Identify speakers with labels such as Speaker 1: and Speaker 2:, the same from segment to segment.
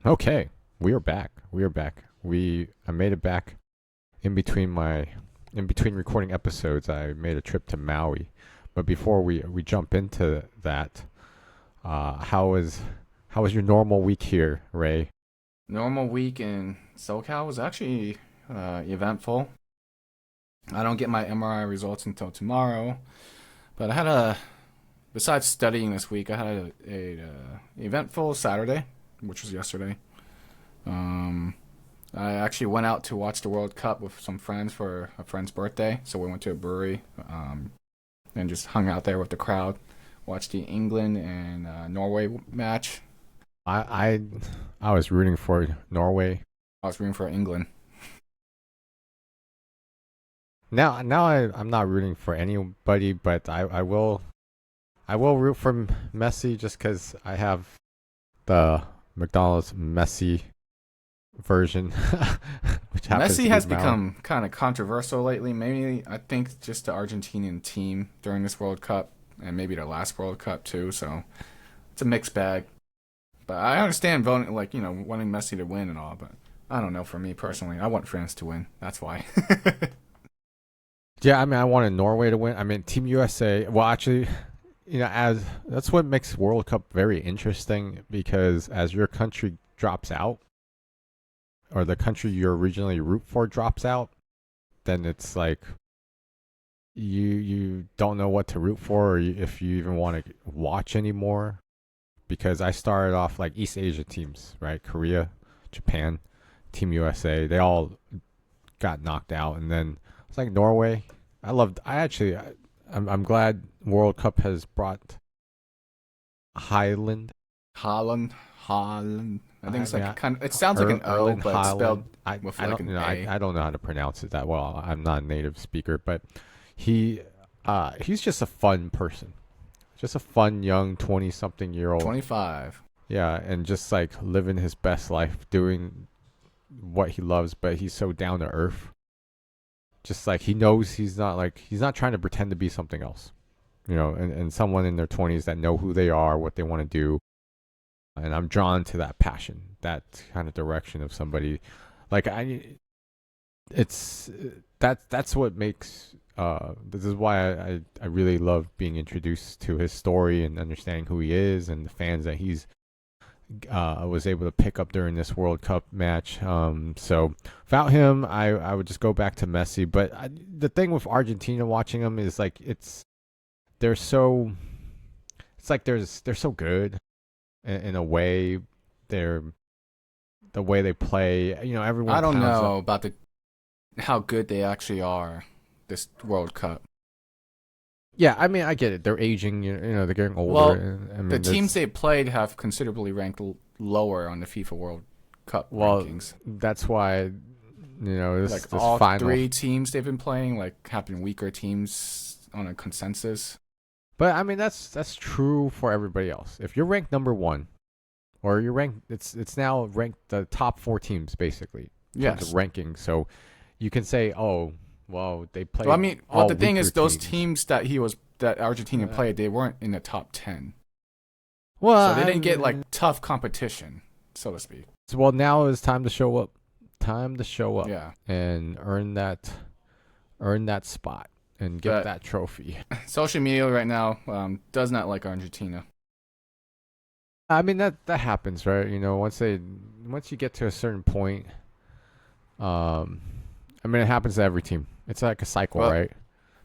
Speaker 1: Okay, we are back. We are back. I made it back in between recording episodes. I made a trip to Maui, but before we jump into that, how was your normal week here, Ray?
Speaker 2: Normal week in SoCal was actually eventful. I don't get my MRI results until tomorrow, but besides studying this week, I had a eventful Saturday, which was yesterday. Um, I actually went out to watch the World Cup with some friends for a friend's birthday, so we went to a brewery and just hung out there with the crowd, watched the England and Norway match.
Speaker 1: I I I was rooting for Norway.
Speaker 2: I was rooting for England.
Speaker 1: I'm not rooting for anybody, but I will root for Messi just because I have the McDonald's Messi version, which happens
Speaker 2: Messi
Speaker 1: to be
Speaker 2: has
Speaker 1: Maui.
Speaker 2: become kind of controversial lately. Maybe I think just the Argentinian team during this World Cup and maybe the last World Cup too. So it's a mixed bag. But I understand voting, like wanting Messi to win and all. But I don't know. For me personally, I want France to win. That's why.
Speaker 1: Yeah, I mean, I wanted Norway to win. I mean, Team USA. Well, actually, as that's what makes World Cup very interesting because as your country drops out, or the country you originally root for drops out, then it's like you don't know what to root for, or if you even want to watch anymore. Because I started off like East Asia teams, right? Korea, Japan, Team USA. They all got knocked out, and then it's like Norway. I loved. I actually. I'm glad World Cup has brought Highland.
Speaker 2: Holland, Holland. I think
Speaker 1: I
Speaker 2: it's
Speaker 1: mean,
Speaker 2: like kind of. It sounds like an O,
Speaker 1: Erling
Speaker 2: but it's spelled
Speaker 1: Haaland.
Speaker 2: with
Speaker 1: I
Speaker 2: like
Speaker 1: don't
Speaker 2: an A.
Speaker 1: I don't know how to pronounce it that well. I'm not a native speaker, but he he's just a fun person. Just a fun young 20 something year old.
Speaker 2: 25.
Speaker 1: Yeah, and just like living his best life, doing what he loves, but he's so down to earth. Just like he knows he's not trying to pretend to be something else. And someone in their 20s that know who they are, what they want to do. And I'm drawn to that passion, that kind of direction of somebody. Like it's that's what makes. This is why I really love being introduced to his story and understanding who he is and the fans that he's was able to pick up during this World Cup match. So without him, I would just go back to Messi. But the thing with Argentina watching them is like they're so it's like they're so good in a way. They're the way they play. Everyone
Speaker 2: I don't
Speaker 1: pounds up.
Speaker 2: know about the how good they actually are this World Cup.
Speaker 1: Yeah, I mean, I get it. They're aging. They're getting older.
Speaker 2: Well,
Speaker 1: And, I
Speaker 2: the
Speaker 1: mean,
Speaker 2: teams
Speaker 1: there's
Speaker 2: they played have considerably ranked lower on the FIFA World Cup
Speaker 1: well,
Speaker 2: rankings.
Speaker 1: that's why
Speaker 2: Like
Speaker 1: this
Speaker 2: all
Speaker 1: final.
Speaker 2: three teams they've been playing, like have been weaker teams on a consensus.
Speaker 1: But I mean, that's true for everybody else. If you're ranked number one, or you're ranked, it's now ranked the top four teams basically in terms of
Speaker 2: Yes.
Speaker 1: ranking. So you can say, oh, well, they
Speaker 2: Well, I
Speaker 1: played
Speaker 2: mean, well,
Speaker 1: all
Speaker 2: the thing
Speaker 1: weaker
Speaker 2: is, those
Speaker 1: teams.
Speaker 2: teams that Argentina
Speaker 1: Uh,
Speaker 2: played, they weren't in the top 10,
Speaker 1: well,
Speaker 2: so they didn't get like tough competition, so to speak.
Speaker 1: well, now is time to show up. Time to show up
Speaker 2: Yeah,
Speaker 1: and earn that spot and get
Speaker 2: but
Speaker 1: that trophy.
Speaker 2: social media right now does not like Argentina.
Speaker 1: I mean that happens, right? Once you get to a certain point, um, I mean it happens to every team. It's like a cycle,
Speaker 2: Well,
Speaker 1: right?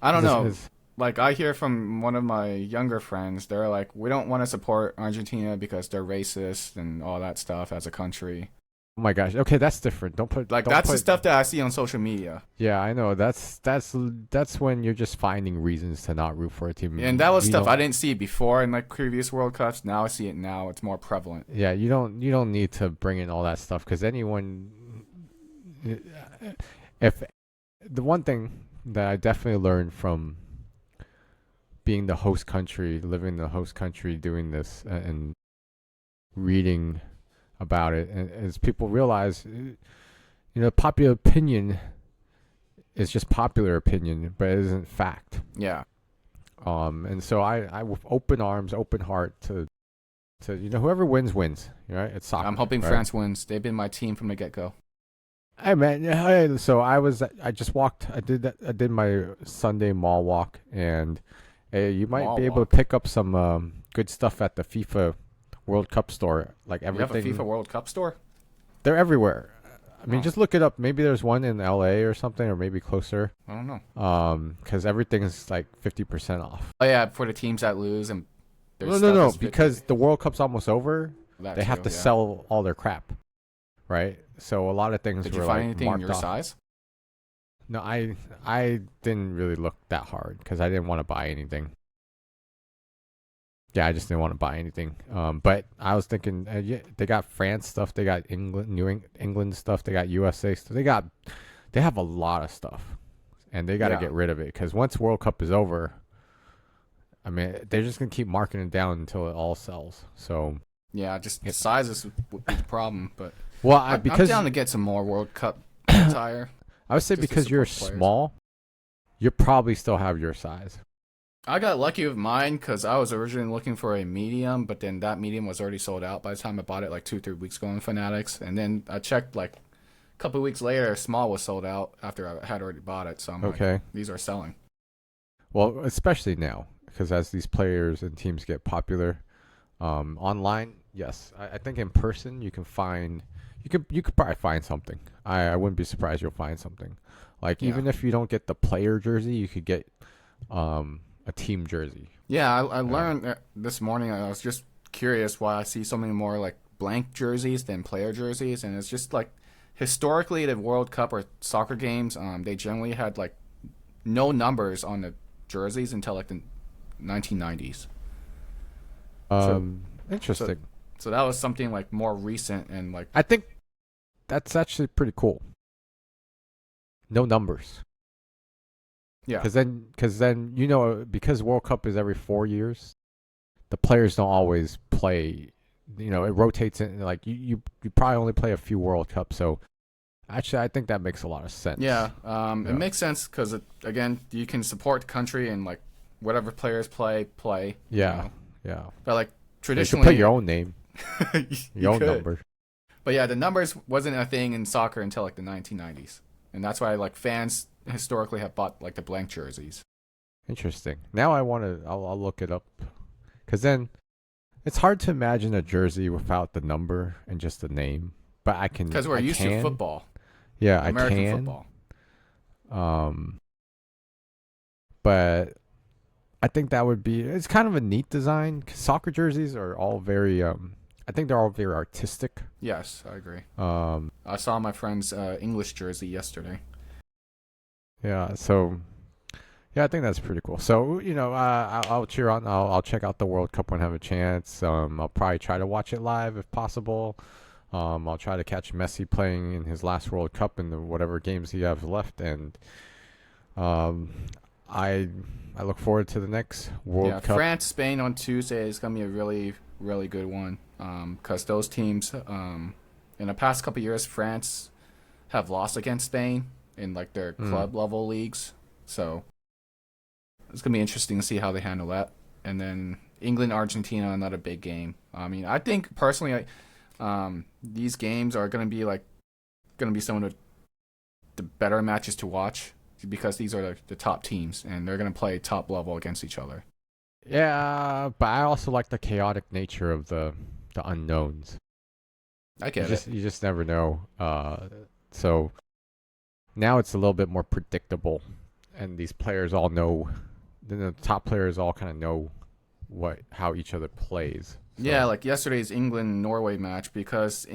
Speaker 2: I don't
Speaker 1: This
Speaker 2: know.
Speaker 1: is
Speaker 2: Like I hear from one of my younger friends, they're like, we don't want to support Argentina because they're racist and all that stuff as a country.
Speaker 1: oh my gosh. Okay, that's different.
Speaker 2: Like
Speaker 1: Don't
Speaker 2: that's the
Speaker 1: put.
Speaker 2: stuff that I see on social media,
Speaker 1: Yeah, I know. That's when you're just finding reasons to not root for a team.
Speaker 2: and that was
Speaker 1: You
Speaker 2: stuff I
Speaker 1: don't.
Speaker 2: didn't see before in like previous World Cups. Now I see it now; it's more prevalent.
Speaker 1: Yeah, you don't need to bring in all that stuff because anyone. If the one thing that I definitely learned from being the host country, living in the host country, doing this and reading about it, and as people realize, popular opinion is just popular opinion, but it isn't fact.
Speaker 2: Yeah,
Speaker 1: And so I with open arms, open heart to So whoever wins wins. Right? It's soccer.
Speaker 2: I'm hoping
Speaker 1: right?
Speaker 2: France wins. They've been my team from the get go.
Speaker 1: Hey man, hey, so I just walked. I did that. I did my Sunday mall walk, and hey, you might
Speaker 2: Mall
Speaker 1: be able to
Speaker 2: walk.
Speaker 1: pick up some good stuff at the FIFA World Cup store. Like
Speaker 2: You have a
Speaker 1: everything,
Speaker 2: FIFA World Cup store?
Speaker 1: they're everywhere. I mean,
Speaker 2: Oh,
Speaker 1: just look it up. Maybe there's one in LA or something, or maybe closer.
Speaker 2: I don't know.
Speaker 1: Because everything is like 50% off.
Speaker 2: Oh yeah, for the teams that lose and their
Speaker 1: No, no,
Speaker 2: stuff
Speaker 1: no,
Speaker 2: is 50.
Speaker 1: because the World Cup's almost over.
Speaker 2: That
Speaker 1: They have
Speaker 2: too,
Speaker 1: to
Speaker 2: yeah.
Speaker 1: sell all their crap, right? So a lot of things
Speaker 2: Did
Speaker 1: were
Speaker 2: you find
Speaker 1: like
Speaker 2: anything in
Speaker 1: marked
Speaker 2: your
Speaker 1: off.
Speaker 2: size?
Speaker 1: No, I didn't really look that hard because I didn't want to buy anything. Yeah, I just didn't want to buy anything. But I was thinking, yeah, they got France stuff, they got England stuff, they got USA stuff, they have a lot of stuff, and they got to
Speaker 2: Yeah.
Speaker 1: get rid of it because once World Cup is over, I mean, they're just gonna keep marking it down until it all sells. So,
Speaker 2: Yeah, just the sizes would be the problem, but
Speaker 1: well,
Speaker 2: I'm
Speaker 1: because
Speaker 2: down to get some more World Cup attire.
Speaker 1: I would say
Speaker 2: just to
Speaker 1: because you're
Speaker 2: support players.
Speaker 1: small, you probably still have your size.
Speaker 2: I got lucky with mine because I was originally looking for a medium, but then that medium was already sold out by the time I bought it like 2-3 weeks ago in Fanatics. And then I checked like a couple of weeks later, small was sold out after I had already bought it. So I'm like,
Speaker 1: Okay.
Speaker 2: these are selling.
Speaker 1: Well, especially now, because as these players and teams get popular, online, yes, I think in person you can find, you could probably find something. I wouldn't be surprised you'll find something. Like
Speaker 2: Yeah.
Speaker 1: even if you don't get the player jersey, you could get a team jersey.
Speaker 2: Yeah, I learned this morning. I was just curious why I see so many more like blank jerseys than player jerseys, and it's just like historically the World Cup or soccer games, they generally had like no numbers on the jerseys until like the 1990s.
Speaker 1: Interesting.
Speaker 2: So that was something like more recent and like
Speaker 1: I think that's actually pretty cool. No numbers.
Speaker 2: yeah,
Speaker 1: Because then because World Cup is every 4 years, the players don't always play. It rotates in. Like you probably only play a few World Cups. So actually, I think that makes a lot of sense.
Speaker 2: yeah.
Speaker 1: Yeah.
Speaker 2: It makes sense because again, you can support the country and like whatever players play.
Speaker 1: Yeah. Yeah.
Speaker 2: But like
Speaker 1: You should
Speaker 2: traditionally,
Speaker 1: put your own name,
Speaker 2: you
Speaker 1: your own
Speaker 2: could.
Speaker 1: number.
Speaker 2: But yeah, the numbers wasn't a thing in soccer until like the 1990s, and that's why like fans historically have bought like the blank jerseys.
Speaker 1: Interesting. Now I want to. I'll look it up. Because then it's hard to imagine a jersey without the number and just the name. But I can.
Speaker 2: Because we're
Speaker 1: I
Speaker 2: used to
Speaker 1: can.
Speaker 2: football,
Speaker 1: Yeah,
Speaker 2: American
Speaker 1: I can.
Speaker 2: football.
Speaker 1: But I think that would be. It's kind of a neat design. 'Cause soccer jerseys are all very. I think they're all very artistic.
Speaker 2: Yes, I agree.
Speaker 1: Um.
Speaker 2: I saw my friend's English jersey yesterday.
Speaker 1: Yeah. So. Yeah, I think that's pretty cool. So I'll cheer on. I'll check out the World Cup when I have a chance. I'll probably try to watch it live if possible. I'll try to catch Messi playing in his last World Cup in the whatever games he has left, and I look forward to the next World Cup.
Speaker 2: France Spain on Tuesday is gonna be a really really good one. Because those teams in the past couple years, France have lost against Spain in like their club level leagues. So it's gonna be interesting to see how they handle that. And then England Argentina, another big game. I mean, I think personally, these games are gonna be some of the better matches to watch because these are the top teams and they're gonna play top level against each other.
Speaker 1: Yeah, but I also like the chaotic nature of the unknowns.
Speaker 2: I get it.
Speaker 1: You just never know. So now it's a little bit more predictable, and these players all know. The top players all kind of know how each other plays. So,
Speaker 2: Yeah, like yesterday's England-Norway match, because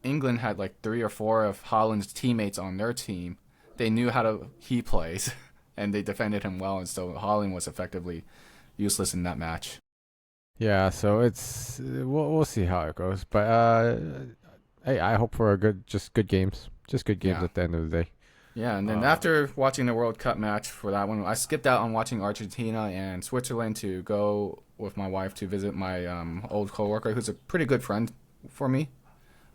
Speaker 2: England had like 3 or 4 of Haaland's teammates on their team. They knew he plays, and they defended him well, and so Haaland was effectively useless in that match.
Speaker 1: yeah. So we'll see how it goes. But hey, I hope for good games, just good games
Speaker 2: Yeah.
Speaker 1: at the end of the day.
Speaker 2: Yeah, and then after watching the World Cup match for that one, I skipped out on watching Argentina and Switzerland to go with my wife to visit my old coworker, who's a pretty good friend for me.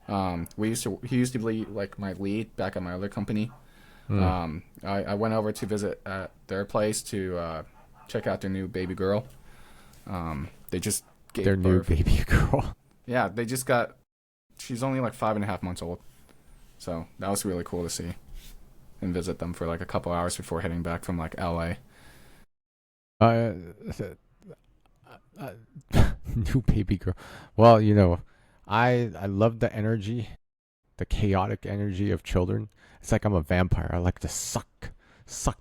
Speaker 2: He used to be like my lead back at my other company. I went over to visit at their place to check out their new baby girl. They just
Speaker 1: their
Speaker 2: gave
Speaker 1: new
Speaker 2: birth.
Speaker 1: baby girl.
Speaker 2: Yeah, they just got. She's only like 5.5 months old, so that was really cool to see, and visit them for like a couple hours before heading back from like LA.
Speaker 1: Uh, uh, new baby girl. Well, I love the energy, the chaotic energy of children. It's like I'm a vampire. I like to suck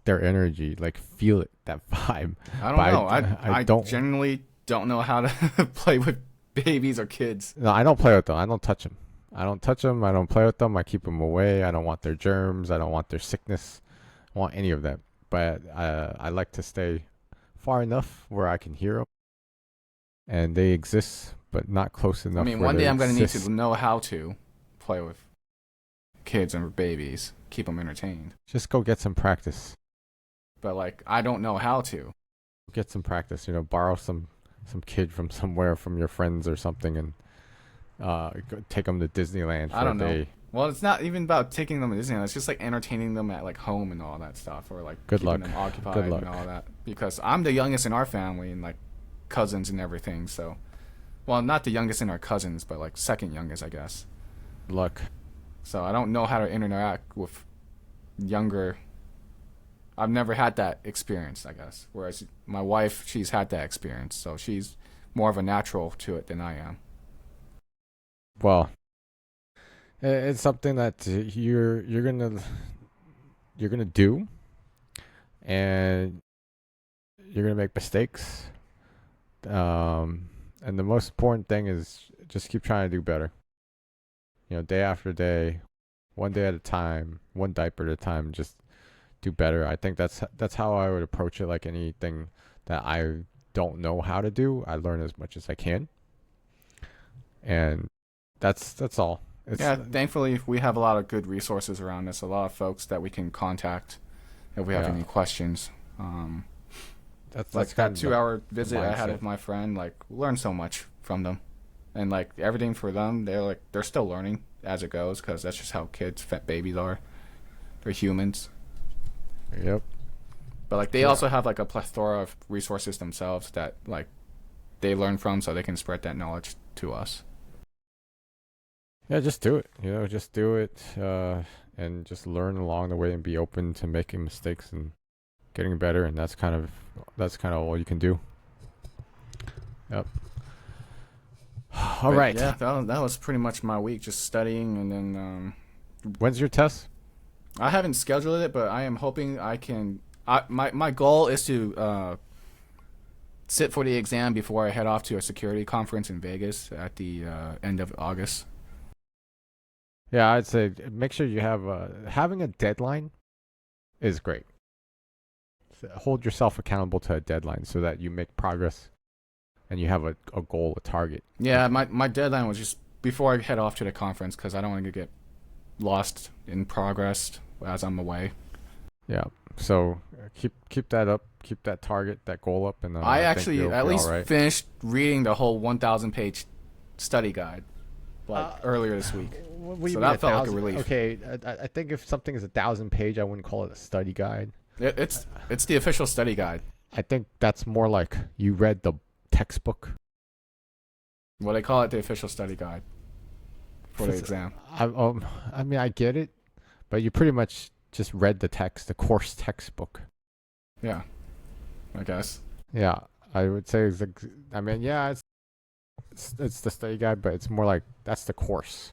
Speaker 1: their energy, like feel it, that vibe.
Speaker 2: I don't
Speaker 1: But
Speaker 2: know.
Speaker 1: I
Speaker 2: I
Speaker 1: don't.
Speaker 2: genuinely don't know how to play with babies or kids.
Speaker 1: No, I don't play with them. I don't touch them. I don't touch them. I don't play with them. I keep them away. I don't want their germs. I don't want their sickness. I don't want any of that. But I like to stay far enough where I can hear them, and they exist, but not close enough.
Speaker 2: I mean,
Speaker 1: where
Speaker 2: one
Speaker 1: they
Speaker 2: day I'm gonna need
Speaker 1: exist.
Speaker 2: to know how to play with kids and babies, keep them entertained.
Speaker 1: Just go get some practice.
Speaker 2: But like, I don't know how to.
Speaker 1: Get some practice. Borrow some kid from somewhere, from your friends or something, and take them to Disneyland for
Speaker 2: I don't
Speaker 1: a
Speaker 2: know.
Speaker 1: day.
Speaker 2: Well, it's not even about taking them to Disneyland. It's just like entertaining them at like home and all that stuff, or like
Speaker 1: Good
Speaker 2: keeping
Speaker 1: luck.
Speaker 2: them occupied
Speaker 1: Good luck.
Speaker 2: and all that. Because I'm the youngest in our family and like cousins and everything. So, well, not the youngest in our cousins, but like second youngest, I guess.
Speaker 1: Good luck.
Speaker 2: So I don't know how to interact with younger. I've never had that experience, I guess. Whereas my wife, she's had that experience, so she's more of a natural to it than I am.
Speaker 1: Well, it's something that you're gonna do, and you're gonna make mistakes. And the most important thing is just keep trying to do better. Day after day, one day at a time, one diaper at a time. Just do better. I think that's how I would approach it. Like anything that I don't know how to do, I learn as much as I can, and that's all. It's
Speaker 2: Yeah, thankfully we have a lot of good resources around us. A lot of folks that we can contact if we have
Speaker 1: Yeah.
Speaker 2: any questions.
Speaker 1: that's
Speaker 2: Like
Speaker 1: kind
Speaker 2: that
Speaker 1: of
Speaker 2: 2 hour visit I had
Speaker 1: mindset.
Speaker 2: with my friend, like learned so much from them, and like everything for them, they're still learning as it goes because that's just how kids, babies are. They're humans,
Speaker 1: Yep.
Speaker 2: but like they
Speaker 1: Yeah.
Speaker 2: also have like a plethora of resources themselves that like they learn from, so they can spread that knowledge to us.
Speaker 1: Yeah, just do it. Just do it, and just learn along the way and be open to making mistakes and getting better. And that's kind of all you can do. Yep. All
Speaker 2: But
Speaker 1: right.
Speaker 2: yeah, that was pretty much my week, just studying, and then
Speaker 1: When's your test?
Speaker 2: I haven't scheduled it, but I am hoping I can. My goal is to sit for the exam before I head off to a security conference in Vegas at the end of August.
Speaker 1: Yeah, I'd say make sure you have having a deadline is great. Hold yourself accountable to a deadline so that you make progress and you have a goal, a target.
Speaker 2: Yeah, my deadline was just before I head off to the conference because I don't want to get lost in progress as I'm away.
Speaker 1: Yeah. So keep that up, keep that target, that goal up, and
Speaker 2: I
Speaker 1: think
Speaker 2: actually
Speaker 1: you'll
Speaker 2: at
Speaker 1: be
Speaker 2: least
Speaker 1: all right.
Speaker 2: finished reading the whole 1,000-page study guide earlier this week. So that felt like a relief.
Speaker 1: Okay, I think if something is 1,000 page, I wouldn't call it a study guide.
Speaker 2: It's the official study guide.
Speaker 1: I think that's more like you read the textbook.
Speaker 2: Well, they call it the official study guide for the
Speaker 1: It's-
Speaker 2: exam.
Speaker 1: I mean, I get it, but you pretty much just read the text, the course textbook.
Speaker 2: Yeah, I guess.
Speaker 1: Yeah, I would say I mean, yeah, it's the study guide, but it's more like that's the course.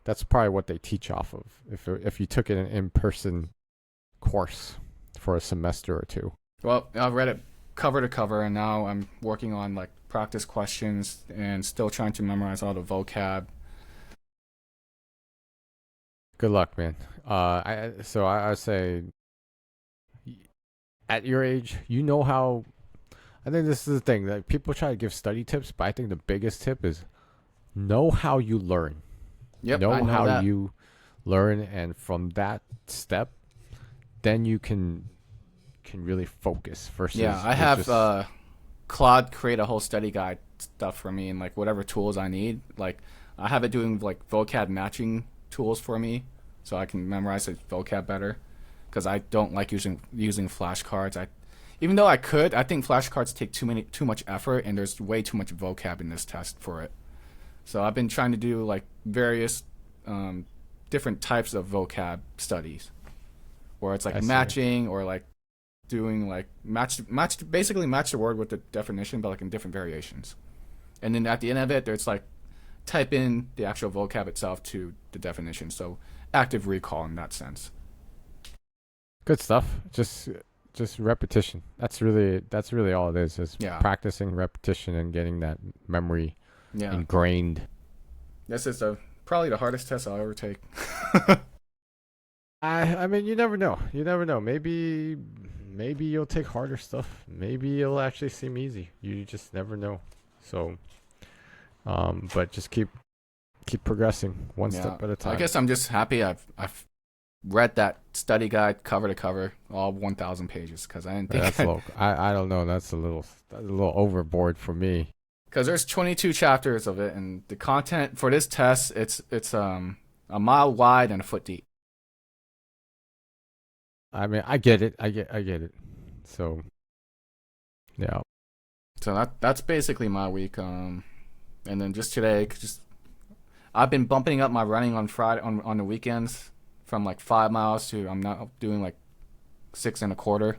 Speaker 1: That's probably what they teach off of. If you took it an in-person course for a semester or two.
Speaker 2: Well, I've read it cover to cover, and now I'm working on like practice questions and still trying to memorize all the vocab.
Speaker 1: Good luck, man. I would say at your age, how. I think this is the thing that people try to give study tips, but I think the biggest tip is know how you learn.
Speaker 2: Yep,
Speaker 1: know
Speaker 2: I know
Speaker 1: how
Speaker 2: that.
Speaker 1: you learn, and from that step, then you can really focus. Versus
Speaker 2: Yeah, I
Speaker 1: you're
Speaker 2: have
Speaker 1: just-
Speaker 2: Claude create a whole study guide stuff for me and like whatever tools I need. Like I have it doing like vocab matching tools for me, so I can memorize the vocab better. Because I don't like using flashcards. Even though I could, I think flashcards take too much effort, and there's way too much vocab in this test for it. So I've been trying to do like various different types of vocab studies, where it's like
Speaker 1: I see.
Speaker 2: matching or like doing like basically match the word with the definition, but like in different variations. And then at the end of it, there's like type in the actual vocab itself to the definition. So active recall in that sense.
Speaker 1: Good stuff. Just repetition. That's really all it is. Is
Speaker 2: Yeah.
Speaker 1: practicing repetition and getting that memory
Speaker 2: Yeah.
Speaker 1: ingrained.
Speaker 2: This is probably the hardest test I'll ever take.
Speaker 1: I mean, you never know. You never know. Maybe you'll take harder stuff. Maybe it'll actually seem easy. You just never know. So, but just keep progressing one step at a time.
Speaker 2: I guess I'm just happy I've read that study guide cover to cover, all 1,000 pages, because I didn't think
Speaker 1: That's low. I don't know. That's a little overboard for me.
Speaker 2: because there's 22 chapters of it, and the content for this test it's a mile wide and a foot deep.
Speaker 1: I mean, I get it. I get it. So, yeah.
Speaker 2: So that's basically my week. And then just today, I've been bumping up my running on Friday on the weekends from like 5 miles to I'm now doing like 6.25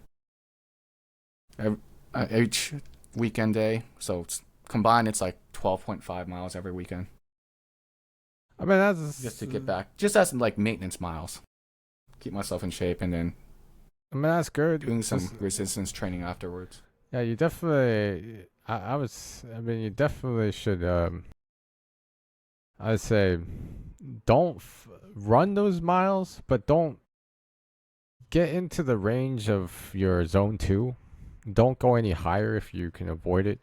Speaker 2: each weekend day. So combined, it's like 12.5 miles every weekend.
Speaker 1: I mean, that's
Speaker 2: Just to get back, just as like maintenance miles, keep myself in shape, and then
Speaker 1: I mean, that's good.
Speaker 2: doing some resistance training afterwards.
Speaker 1: Yeah, you definitely. I mean, you definitely should. I'd say, don't run those miles, but don't get into the range of your zone 2. Don't go any higher if you can avoid it.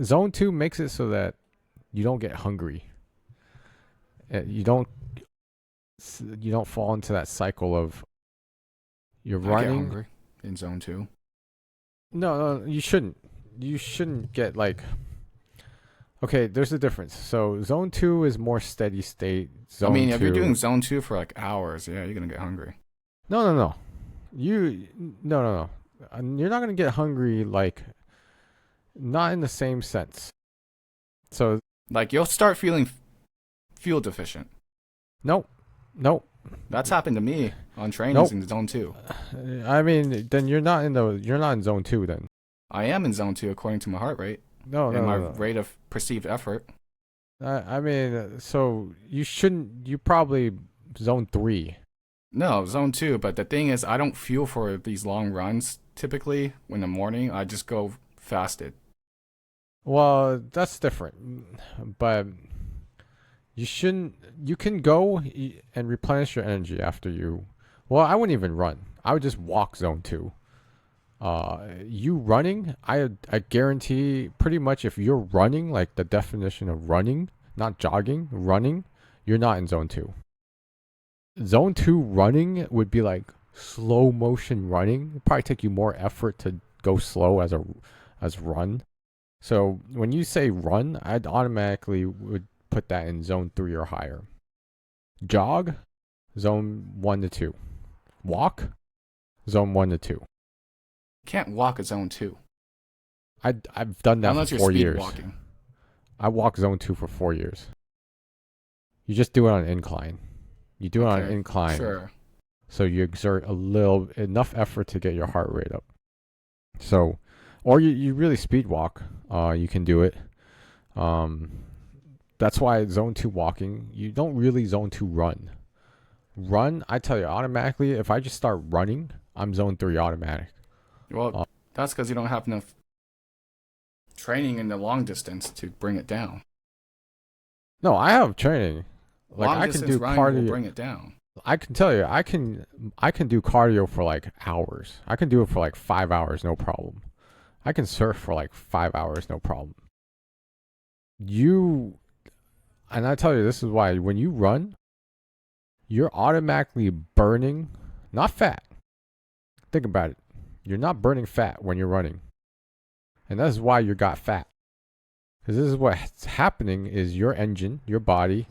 Speaker 1: Zone 2 makes it so that you don't get hungry. You don't fall into that cycle of you're
Speaker 2: I get
Speaker 1: running.
Speaker 2: hungry in zone 2.
Speaker 1: No, you shouldn't. You shouldn't get like. Okay, there's a difference. So zone 2 is more steady state. Zone
Speaker 2: I mean,
Speaker 1: 2,
Speaker 2: if you're doing zone 2 for like hours, yeah, you're gonna get hungry.
Speaker 1: no. No. You're not gonna get hungry, like, not in the same sense. So
Speaker 2: Like you'll start feeling fuel deficient.
Speaker 1: nope.
Speaker 2: That's happened to me on trainings
Speaker 1: Nope.
Speaker 2: in zone 2.
Speaker 1: I mean, then you're not in zone 2 then.
Speaker 2: I am in zone 2 according to my heart rate
Speaker 1: No.
Speaker 2: and my rate of perceived effort.
Speaker 1: I mean, so you probably zone 3.
Speaker 2: No, zone 2. But the thing is, I don't fuel for these long runs typically in the morning. I just go fasted.
Speaker 1: Well, that's different. But you can go and replenish your energy after you. Well, I wouldn't even run. I would just walk zone 2. You running, I guarantee pretty much if you're running, like the definition of running, not jogging, running, you're not in zone 2. Zone 2 running would be like slow motion running. It'd probably take you more effort to go slow as run. So when you say run, I'd automatically would put that in zone 3 or higher. Jog, zone 1 to 2. Walk, zone 1 to 2.
Speaker 2: Can't walk at zone 2
Speaker 1: I've done that
Speaker 2: unless
Speaker 1: for
Speaker 2: you're
Speaker 1: 4
Speaker 2: speed
Speaker 1: years.
Speaker 2: walking.
Speaker 1: I walked zone 2 for 4 years. You just do it on an incline. You do it on an
Speaker 2: Okay,
Speaker 1: incline.
Speaker 2: Sure.
Speaker 1: So you exert enough effort to get your heart rate up. So, or you really speed walk. You can do it. That's why zone 2 walking, you don't really zone 2 run. Run, I tell you, automatically, if I just start running, I'm zone 3 automatic.
Speaker 2: Well, that's because you don't have enough training in the long distance to bring it down.
Speaker 1: No, I have training. Like
Speaker 2: Long
Speaker 1: I can
Speaker 2: distance
Speaker 1: do
Speaker 2: running will
Speaker 1: cardio.
Speaker 2: bring it down.
Speaker 1: I can tell you, I can do cardio for like hours. I can do it for like 5 hours, no problem. I can surf for like 5 hours, no problem. And I tell you, this is why when you run, you're automatically burning, not fat. Think about it. You're not burning fat when you're running. And that's why you got fat. Because this is what's happening is your engine, your body,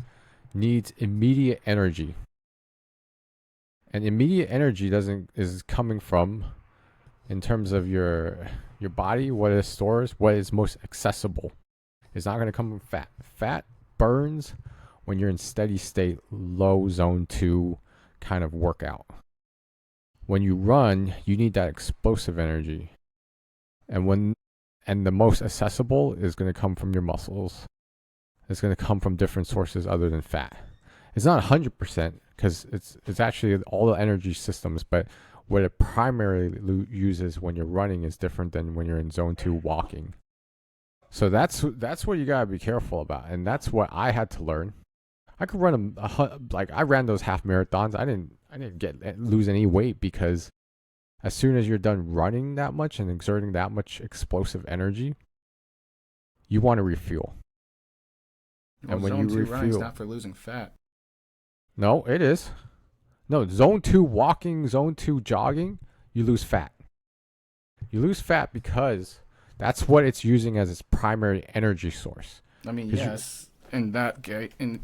Speaker 1: needs immediate energy. And immediate energy doesn't is coming from, in terms of your body, what it stores, what is most accessible. It's not going to come from fat. Fat burns when you're in steady state, low zone 2 kind of workout. When you run, you need that explosive energy. And the most accessible is going to come from your muscles. It's going to come from different sources other than fat. It's not 100% because it's actually all the energy systems, but what it primarily uses when you're running is different than when you're in zone 2 walking. So that's what you got to be careful about, and that's what I had to learn. I could run like I ran those half marathons. I didn't lose any weight because as soon as you're done running that much and exerting that much explosive energy, you want to refuel.
Speaker 2: Well,
Speaker 1: and when
Speaker 2: zone
Speaker 1: you
Speaker 2: 2
Speaker 1: refuel,
Speaker 2: running's not for losing fat.
Speaker 1: no, it is. No, zone 2 walking, zone 2 jogging, you lose fat. You lose fat because that's what it's using as its primary energy source.
Speaker 2: I mean, yes, in that case, it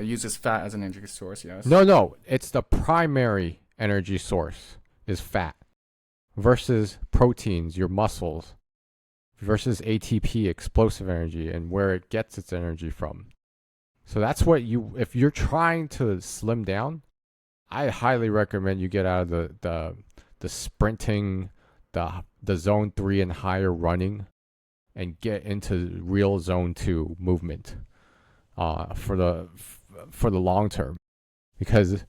Speaker 2: uses fat as an energy source, yes.
Speaker 1: No, it's the primary energy source is fat versus proteins, your muscles, versus ATP, explosive energy, and where it gets its energy from. So that's what if you're trying to slim down, I highly recommend you get out of the sprinting, the zone 3 and higher running, and get into real zone 2 movement for the long term. Because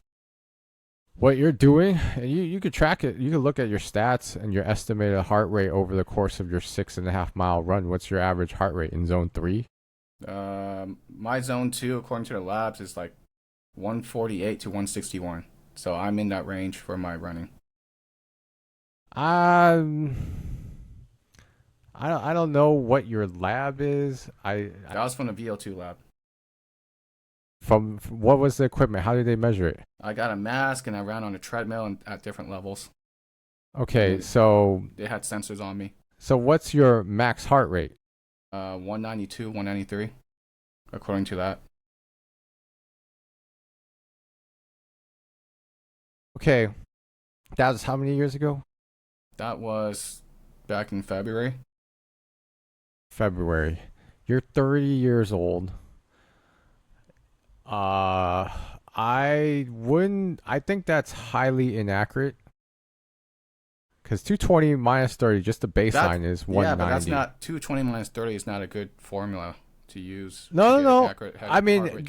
Speaker 1: what you're doing, and you could track it, you could look at your stats and your estimated heart rate over the course of your 6.5 mile run. What's your average heart rate in zone 3?
Speaker 2: My zone 2, according to the labs, is like 148 to 161. So I'm in that range for my running.
Speaker 1: I don't know what your lab is.
Speaker 2: That was from the VO2 lab.
Speaker 1: From what was the equipment? How did they measure it?
Speaker 2: I got a mask and I ran on a treadmill and at different levels.
Speaker 1: Okay, so
Speaker 2: they had sensors on me.
Speaker 1: So what's your max heart rate?
Speaker 2: 192, 193, according to that.
Speaker 1: Okay, that was how many years ago?
Speaker 2: That was back in February.
Speaker 1: You're 30 years old. I think that's highly inaccurate. Because 220 minus 30, just the baseline is 190.
Speaker 2: Yeah, but that's not 220 minus 30 is not a good formula to use.
Speaker 1: No. I mean,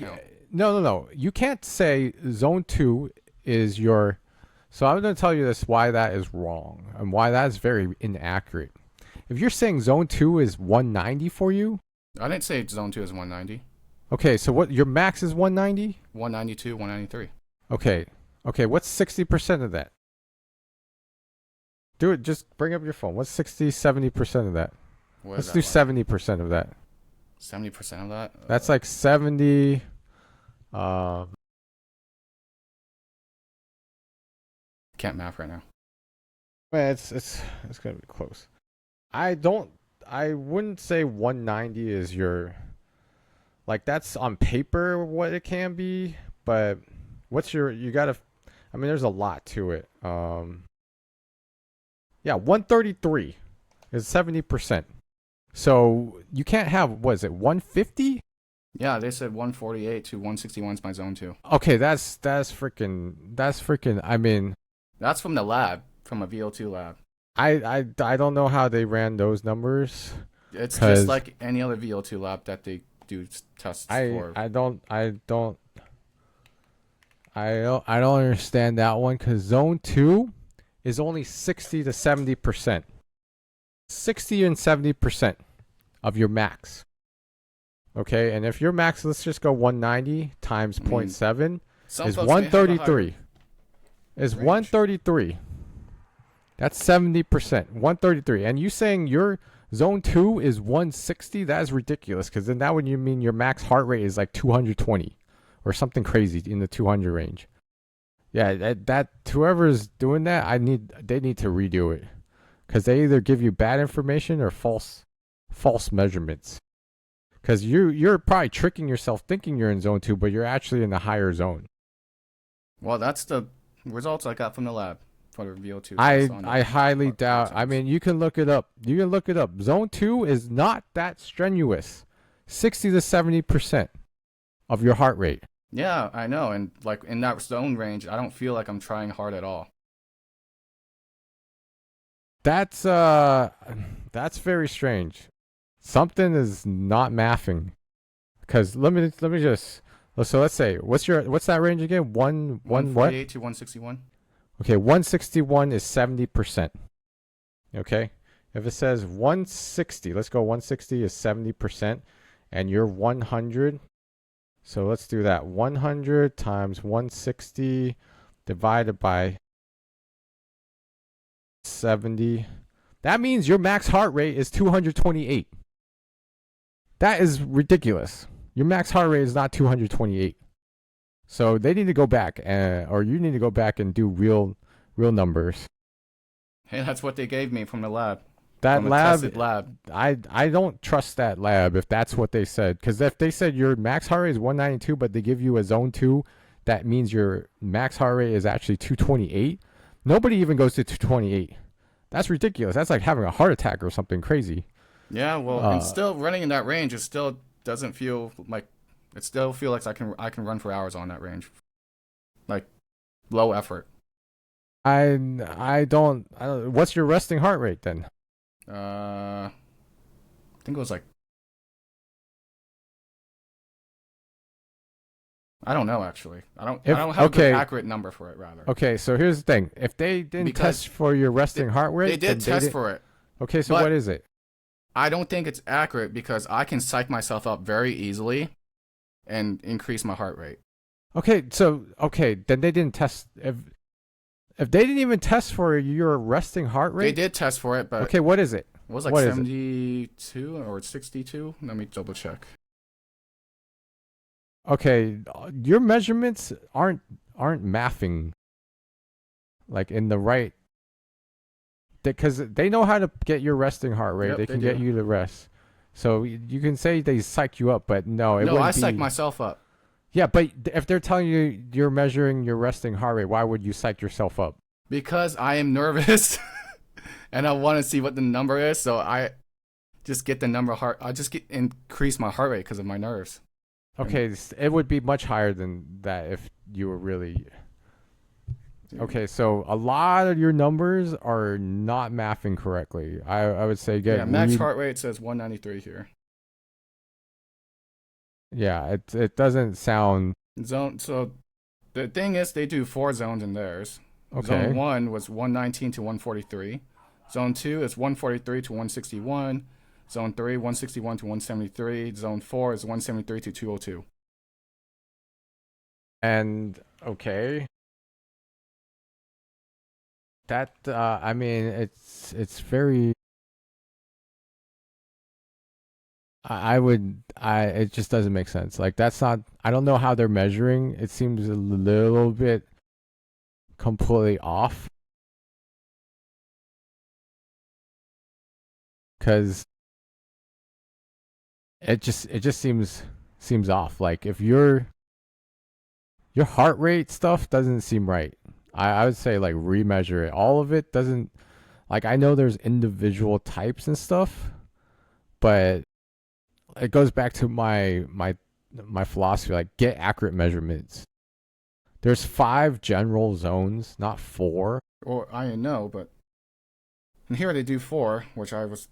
Speaker 1: no. You can't say zone 2 is your. So I'm going to tell you why that is wrong and why that is very inaccurate. If you're saying zone 2 is 190 for you,
Speaker 2: I didn't say zone 2 is 190.
Speaker 1: Okay, so what your max is 190?
Speaker 2: 192, 193.
Speaker 1: Okay, what's 60% of that? Do it, just bring up your phone. What's 60, 70% of that? Let's do 70% of that.
Speaker 2: 70% of that?
Speaker 1: That's like 70
Speaker 2: can't math right now.
Speaker 1: Man, it's gonna be close. I wouldn't say 190 is your, like, that's on paper what it can be, but what's your, you gotta, I mean, there's a lot to it. Yeah, 133 is 70%. So you can't have, what is it, 150?
Speaker 2: Yeah, they said 148 to 161 is my zone 2.
Speaker 1: Okay, that's freaking, I mean.
Speaker 2: That's from the lab, from a VO2 lab.
Speaker 1: I don't know how they ran those numbers.
Speaker 2: It's just like any other VO2 lab that they do tests for.
Speaker 1: I don't understand that one, because zone 2 is only 60 to 70%. 60 and 70% of your max. Okay, and if your max, let's just go 190 times 0.7 is 133. Is 133. That's 70%. 133. And you saying your zone 2 is 160? That is ridiculous, because then that would you mean your max heart rate is like 220 or something crazy in the 200 range. Yeah, that whoever's doing that, they need to redo it, because they either give you bad information or false measurements. Because you're probably tricking yourself thinking you're in zone 2, but you're actually in the higher zone.
Speaker 2: Well, that's the results I got from the lab for the VO2 test
Speaker 1: I
Speaker 2: on the
Speaker 1: I highly
Speaker 2: heart
Speaker 1: doubt. I
Speaker 2: zones.
Speaker 1: mean, you can look it up. You can look it up. Zone 2 is not that strenuous. 60 to 70% of your heart rate.
Speaker 2: Yeah, I know, and like in that zone range, I don't feel like I'm trying hard at all.
Speaker 1: That's that's very strange. Something is not mathing. Cuz let me just so let's say what's that range again? One what?
Speaker 2: 148 to 161.
Speaker 1: Okay, 161 is 70%. Okay? If it says 160, let's go 160 is 70% and you're 100. So let's do that. 100 times 160 divided by 70. That means your max heart rate is 228. That is ridiculous. Your max heart rate is not 228. So they need to go back, or you need to go back and do real numbers.
Speaker 2: Hey, that's what they gave me from the lab,
Speaker 1: That
Speaker 2: from a
Speaker 1: lab,
Speaker 2: tested lab.
Speaker 1: I don't trust that lab if that's what they said. Because if they said your max heart rate is 192, but they give you a zone 2, that means your max heart rate is actually 228. Nobody even goes to 228. That's ridiculous. That's like having a heart attack or something crazy.
Speaker 2: Yeah, well, and still running in that range, it still doesn't feel like it still feels like I can run for hours on that range, like low effort.
Speaker 1: I don't. What's your resting heart rate then?
Speaker 2: I think it was like I don't know actually. I don't have a good accurate number for it rather.
Speaker 1: Okay, so here's the thing. If they didn't
Speaker 2: Because
Speaker 1: test for your resting heart rate,
Speaker 2: They did test for it.
Speaker 1: Okay, so
Speaker 2: but
Speaker 1: what is it?
Speaker 2: I don't think it's accurate because I can psych myself up very easily and increase my heart rate.
Speaker 1: Okay, so then they didn't test. If they didn't even test for your resting heart
Speaker 2: They
Speaker 1: rate,
Speaker 2: did test for it, but
Speaker 1: okay, what is it?
Speaker 2: it was like
Speaker 1: What is it?
Speaker 2: 72 or 62. Let me double check.
Speaker 1: Okay, your measurements aren't mathing like in the right, because they know how to get your resting heart rate.
Speaker 2: Yep,
Speaker 1: They
Speaker 2: they
Speaker 1: can get
Speaker 2: do.
Speaker 1: you to rest. So you can say they psych you up, but no, it
Speaker 2: No,
Speaker 1: wouldn't
Speaker 2: I
Speaker 1: be.
Speaker 2: psych myself up
Speaker 1: Yeah, but if they're telling you you're measuring your resting heart rate, why would you psych yourself up?
Speaker 2: because I am nervous and I want to see what the number is. So I just get the number heart. I just increase my heart rate because of my nerves.
Speaker 1: Okay, it would be much higher than that if you were really. Okay, so a lot of your numbers are not mathing correctly. I would say
Speaker 2: Yeah, max heart rate says 193 here.
Speaker 1: Yeah, it doesn't sound
Speaker 2: Zone. So the thing is, they do 4 zones in theirs.
Speaker 1: okay.
Speaker 2: Zone 1 was 119 to 143. Zone 2 is 143 to 161. Zone 3, 161 to 173. Zone 4 is 173 to 202.
Speaker 1: And okay. That I mean it's very I would I it just doesn't make sense. Like that's not I don't know how they're measuring. It seems a little bit completely off. Cuz it just seems off. Like if your heart rate stuff doesn't seem right. I would say like remeasure it. All of it doesn't like I know there's individual types and stuff, but it goes back to my philosophy, like get accurate measurements. There's 5 general zones, not 4.
Speaker 2: Or I know, but and here they do 4, which I was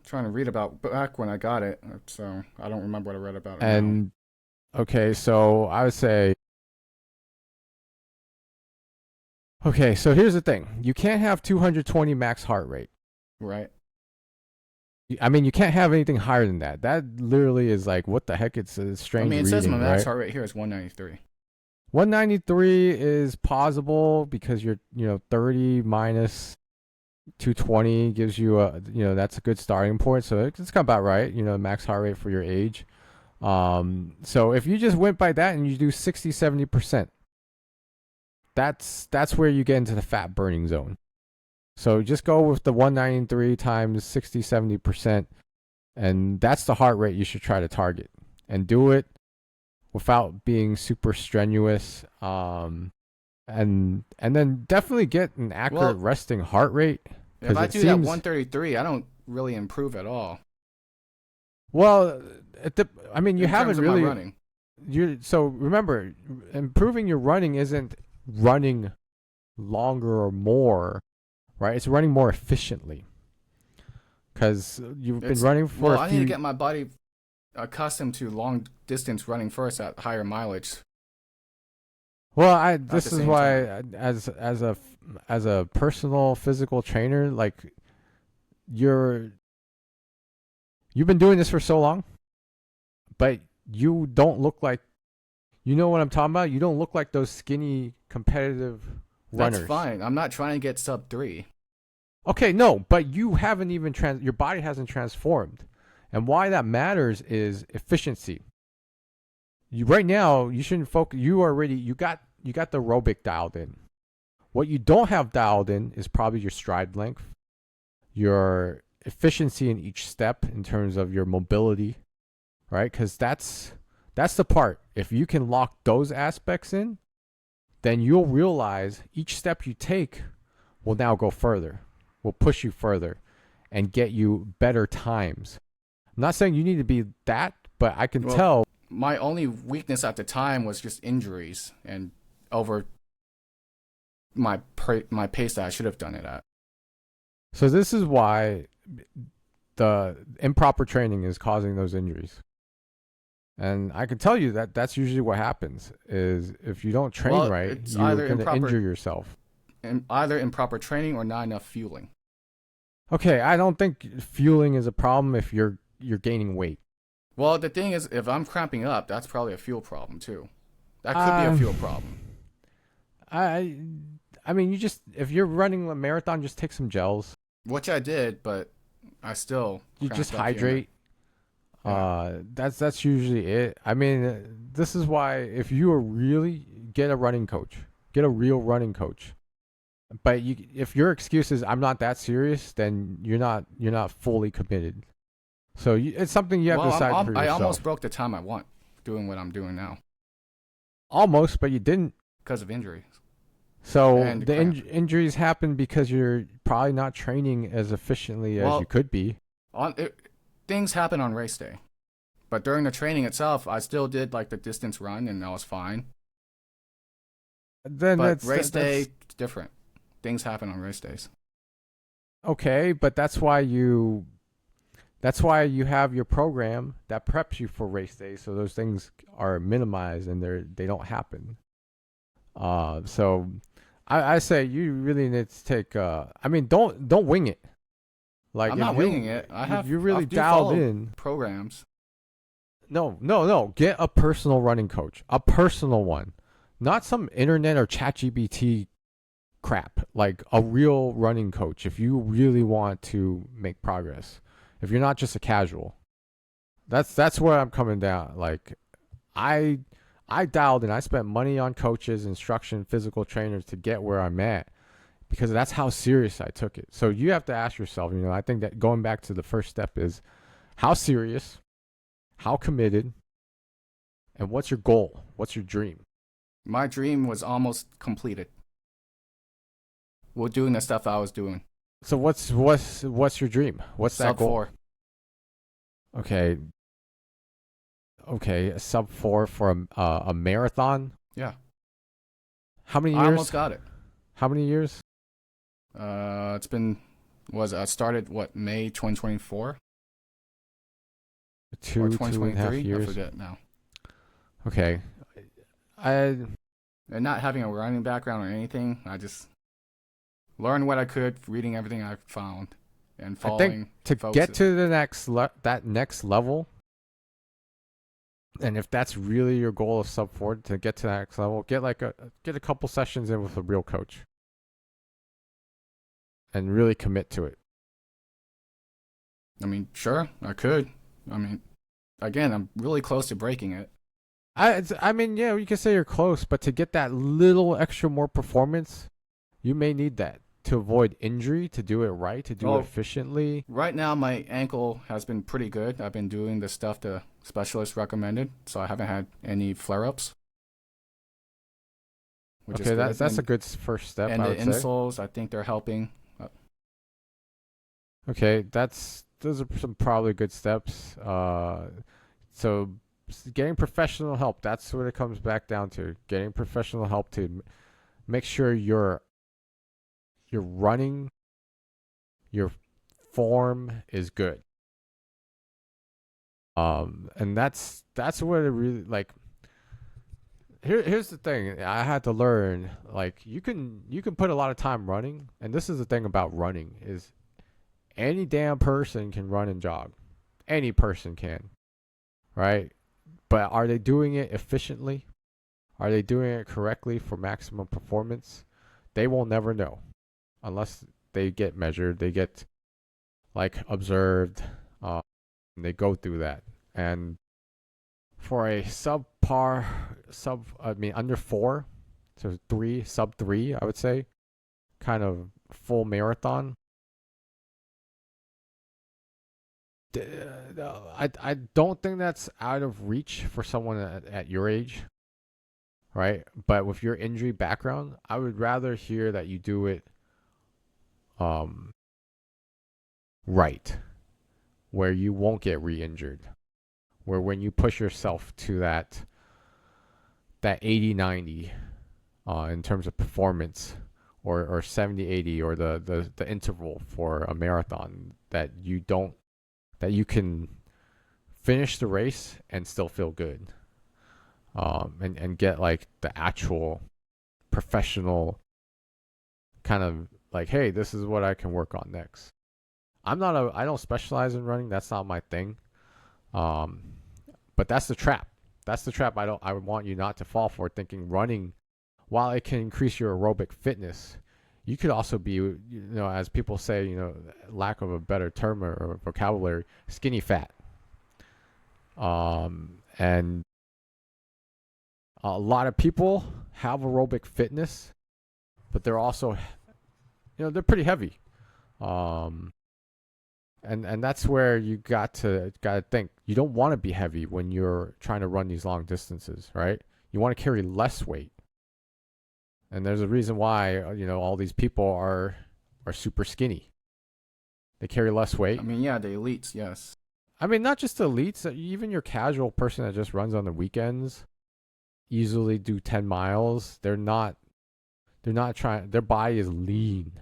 Speaker 2: trying to read about back when I got it. So I don't remember what I read about it.
Speaker 1: And okay, so I would say okay, so here's the thing. You can't have 220 max heart rate.
Speaker 2: now. Right.
Speaker 1: I mean, you can't have anything higher than that. That literally is like, what the heck? It's a strange
Speaker 2: I mean, it
Speaker 1: reading,
Speaker 2: says my max
Speaker 1: right?
Speaker 2: heart rate here is 193.
Speaker 1: 193 is plausible because you're, 30 minus 220 gives you that's a good starting point. So it's about right, max heart rate for your age. So if you just went by that and you do 60, 70%, that's where you get into the fat burning zone. So just go with the 193 times 60, 70%, and that's the heart rate you should try to target. And do it without being super strenuous. and then definitely get an accurate
Speaker 2: Well,
Speaker 1: resting heart rate
Speaker 2: if
Speaker 1: because
Speaker 2: I
Speaker 1: it
Speaker 2: do that
Speaker 1: seems
Speaker 2: 133, I don't really improve at all
Speaker 1: well. I mean, you
Speaker 2: in
Speaker 1: haven't
Speaker 2: terms of my
Speaker 1: really.
Speaker 2: running.
Speaker 1: You so remember, improving your running isn't running longer or more, right? It's running more efficiently because you've been
Speaker 2: It's
Speaker 1: running for
Speaker 2: well,
Speaker 1: a
Speaker 2: I need to
Speaker 1: few.
Speaker 2: get my body accustomed to long distance running first at higher mileage
Speaker 1: Well, I
Speaker 2: at the
Speaker 1: this is
Speaker 2: same
Speaker 1: why
Speaker 2: time.
Speaker 1: as a personal physical trainer, like you're you've been doing this for so long, but you don't look like you know what I'm talking about. You don't look like those skinny competitive
Speaker 2: That's
Speaker 1: runners.
Speaker 2: fine. I'm not trying to get sub 3.
Speaker 1: Okay, no, but you haven't even your body hasn't transformed. And why that matters is efficiency. You right now, you shouldn't focus you got the aerobic dialed in. What you don't have dialed in is probably your stride length, your efficiency in each step in terms of your mobility, right? Cuz that's the part. If you can lock those aspects in, then you'll realize each step you take will now go further, will push you further and get you better times. I'm not saying you need to be that, but I can
Speaker 2: Well,
Speaker 1: tell.
Speaker 2: my only weakness at the time was just injuries and over my pace that I should have done it at.
Speaker 1: So this is why the improper training is causing those injuries. And I can tell you that that's usually what happens is if you don't train
Speaker 2: Well,
Speaker 1: right,
Speaker 2: it's
Speaker 1: you're going to injure yourself.
Speaker 2: either improper training or not enough fueling.
Speaker 1: Okay, I don't think fueling is a problem if you're gaining weight.
Speaker 2: Well, the thing is, if I'm cramping up, that's probably a fuel problem too. That could be a
Speaker 1: Um
Speaker 2: fuel problem,
Speaker 1: I I mean, you just if you're running a marathon, just take some gels.
Speaker 2: which I did, but I still
Speaker 1: You just
Speaker 2: cramped up here and there.
Speaker 1: hydrate.
Speaker 2: Yeah.
Speaker 1: That's usually it. I mean, this is why if you are really get a running coach, get a real running coach. But if your excuse is I'm not that serious, then you're not fully committed. So it's something you have to
Speaker 2: Well,
Speaker 1: decide for
Speaker 2: I almost
Speaker 1: yourself.
Speaker 2: broke the time I want doing what I'm doing now
Speaker 1: Almost, but you didn't.
Speaker 2: because of injuries
Speaker 1: So
Speaker 2: and the
Speaker 1: the
Speaker 2: cramp.
Speaker 1: injuries happen because you're probably not training as efficiently as you
Speaker 2: Well,
Speaker 1: could be.
Speaker 2: on it, things happen on race day, but during the training itself, I still did like the distance run and I was fine.
Speaker 1: Then
Speaker 2: But race
Speaker 1: that's
Speaker 2: day, it's different. Things happen on race days.
Speaker 1: okay, but that's why you have your program that preps you for race day, so those things are minimized and they don't happen. So I say you really need to take. I mean, don't wing it. Like
Speaker 2: I'm
Speaker 1: if
Speaker 2: not winging it.
Speaker 1: if you're
Speaker 2: I
Speaker 1: really
Speaker 2: do
Speaker 1: dialed
Speaker 2: follow
Speaker 1: in,
Speaker 2: programs.
Speaker 1: no. Get a personal running coach, a personal one, not some internet or ChatGPT crap. Like a real running coach. If you really want to make progress, if you're not just a casual, that's where I'm coming down. Like I I dialed in. I spent money on coaches, instruction, physical trainers to get where I'm at because that's how serious I took it. So you have to ask yourself, I think that going back to the first step is how serious, how committed, and what's your goal? What's your dream?
Speaker 2: My dream was almost completed. We're doing the stuff I was doing.
Speaker 1: So what's your dream? What's that
Speaker 2: Sub
Speaker 1: goal?
Speaker 2: 4.
Speaker 1: Okay, okay, a sub 4 for a marathon.
Speaker 2: Yeah.
Speaker 1: How many
Speaker 2: I
Speaker 1: years?
Speaker 2: almost got it.
Speaker 1: How many years?
Speaker 2: It's been I started May 2024 or
Speaker 1: Two and a half
Speaker 2: 2023? I
Speaker 1: years.
Speaker 2: forget now.
Speaker 1: Okay, I
Speaker 2: And not having a running background or anything, I just learned what I could, reading everything I found, and
Speaker 1: I think
Speaker 2: following
Speaker 1: to
Speaker 2: folks.
Speaker 1: get to the that next level, and if that's really your goal of sub 4 to get to that next level, get a couple sessions in with a real coach and really commit to it.
Speaker 2: I mean, sure, I could. I mean, again, I'm really close to breaking it.
Speaker 1: I mean, yeah, you can say you're close, but to get that little extra more performance, you may need that to avoid injury, to do it right, to do it
Speaker 2: Oh,
Speaker 1: efficiently.
Speaker 2: right now, my ankle has been pretty good. I've been doing the stuff the specialist recommended, so I haven't had any flare ups. which is
Speaker 1: Okay,
Speaker 2: good.
Speaker 1: that's a
Speaker 2: And
Speaker 1: good first step,
Speaker 2: and
Speaker 1: I
Speaker 2: the
Speaker 1: would say.
Speaker 2: insoles, I think they're helping.
Speaker 1: Okay, those are some probably good steps. So getting professional help, that's what it comes back down to. Getting professional help to make sure you're running, your form is good. And that's what it really like. Here's the thing. I had to learn like you can put a lot of time running, and this is the thing about running is any damn person can run and jog. Any person can, right? But are they doing it efficiently? Are they doing it correctly for maximum performance? They will never know unless they get measured, they get like observed, and they go through that. And for a subpar, I mean under 4, so 3, sub 3, I would say, kind of full marathon. I don't think that's out of reach for someone at your age, right? But with your injury background, I would rather hear that you do it um right, where you won't get re-injured, where when you push yourself to that 80-90 in terms of performance, or 70-80, or the interval for a marathon, that you can finish the race and still feel good, and get like the actual professional kind of like, hey, this is what I can work on next. I don't specialize in running. That's not my thing. Um, but that's the trap. That's the trap I would want you not to fall for, thinking running, while it can increase your aerobic fitness, you could also be, as people say, lack of a better term or vocabulary, skinny fat. And a lot of people have aerobic fitness, but they're also, they're pretty heavy. And that's where you got to think. You don't want to be heavy when you're trying to run these long distances, right? You want to carry less weight. And there's a reason why, all these people are super skinny. They carry less weight.
Speaker 2: I mean, yeah, the elites, yes.
Speaker 1: I mean, not just the elites, even your casual person that just runs on the weekends easily do 10 miles. They're not trying, their body is lean.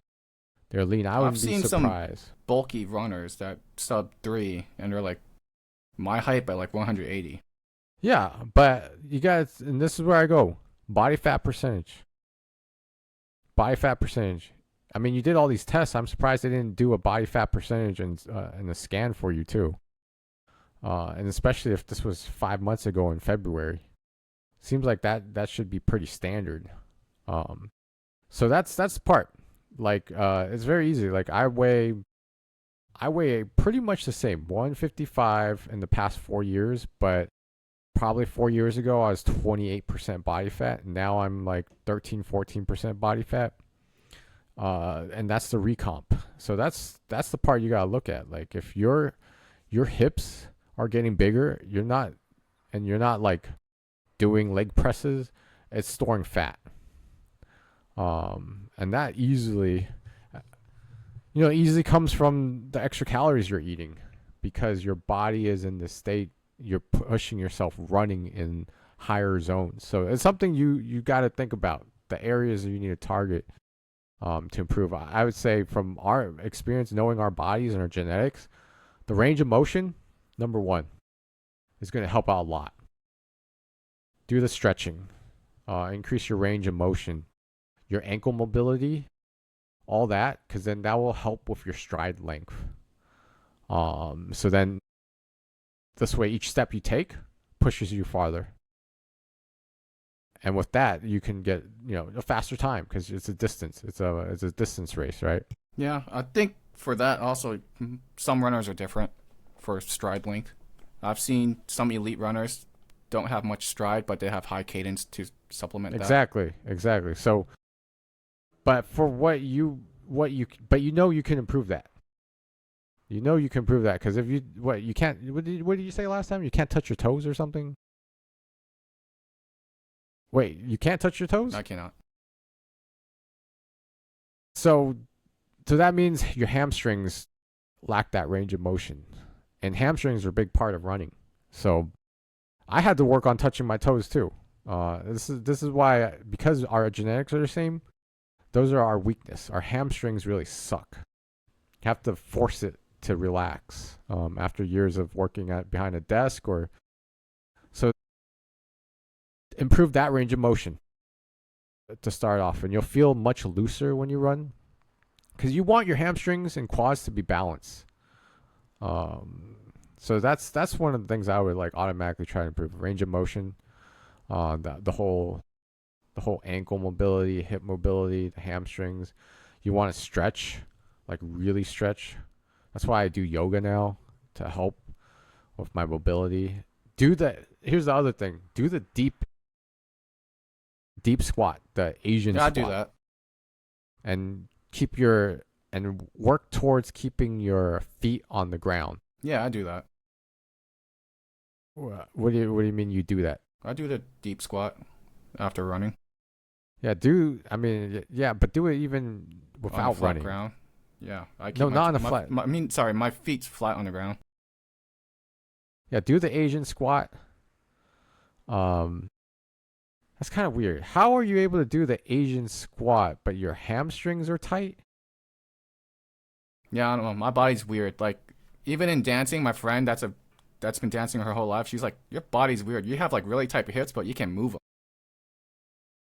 Speaker 1: They're lean. I wouldn't be surprised.
Speaker 2: Some bulky runners that sub 3, and they're like my height by like 180.
Speaker 1: Yeah, but you guys, and this is where I go. Body fat percentage. Body fat percentage. I mean, you did all these tests. I'm surprised they didn't do a body fat percentage and a scan for you too. And especially if this was 5 months ago in February, seems like that should be pretty standard. So that's the part. Like, it's very easy. Like I weigh pretty much the same, 155 in the past 4 years, but probably 4 years ago I was 28% body fat, and now I'm like 13-14% body fat. And that's the recomp. So that's the part you gotta look at. Like if your hips are getting bigger, you're not like doing leg presses, it's storing fat. And that easily comes from the extra calories you're eating, because your body is in this state, you're pushing yourself running in higher zones. So it's something you got to think about, the areas that you need to target to improve. I would say from our experience, knowing our bodies and our genetics, the range of motion, number 1, is going to help out a lot. Do the stretching, increase your range of motion, your ankle mobility, all that, because then that will help with your stride length. So then this way, each step you take pushes you farther. And with that, you can get, a faster time, because it's a distance. It's a distance race, right?
Speaker 2: Yeah, I think for that also, some runners are different for stride length. I've seen some elite runners don't have much stride, but they have high cadence to supplement that.
Speaker 1: Exactly. So, but for but you can improve that. You can improve that, because if you can't, what did you say last time? You can't touch your toes or something? Wait, you can't touch your toes?
Speaker 2: I cannot.
Speaker 1: So so that means your hamstrings lack that range of motion, and hamstrings are a big part of running. So I had to work on touching my toes too. This is why, because our genetics are the same. Those are our weakness. Our hamstrings really suck. You have to force it to relax after years of working at behind a desk, or so improve that range of motion to start off, and you'll feel much looser when you run because you want your hamstrings and quads to be balanced. Um, so that's one of the things I would like automatically try to improve: range of motion, the whole ankle mobility, hip mobility, the hamstrings. You want to stretch, like really stretch. That's why I do yoga now to help with my mobility. Here's the other thing. Do the deep squat, the Asian
Speaker 2: Yeah, I
Speaker 1: squat.
Speaker 2: do that.
Speaker 1: And and work towards keeping your feet on the ground.
Speaker 2: Yeah, I do that.
Speaker 1: What do you mean you do that?
Speaker 2: I do the deep squat after running
Speaker 1: Yeah, but do it even
Speaker 2: on the
Speaker 1: without
Speaker 2: flat
Speaker 1: running.
Speaker 2: ground. Yeah, I keep
Speaker 1: No,
Speaker 2: my,
Speaker 1: not on the
Speaker 2: my,
Speaker 1: flat.
Speaker 2: my- I mean, sorry, my feet's flat on the ground.
Speaker 1: Yeah, do the Asian squat. Um, that's kind of weird. How are you able to do the Asian squat, but your hamstrings are tight?
Speaker 2: Yeah, I don't know. My body's weird. Like even in dancing, my friend that's been dancing her whole life, she's like, "Your body's weird. You have like really tight hips, but you can move them."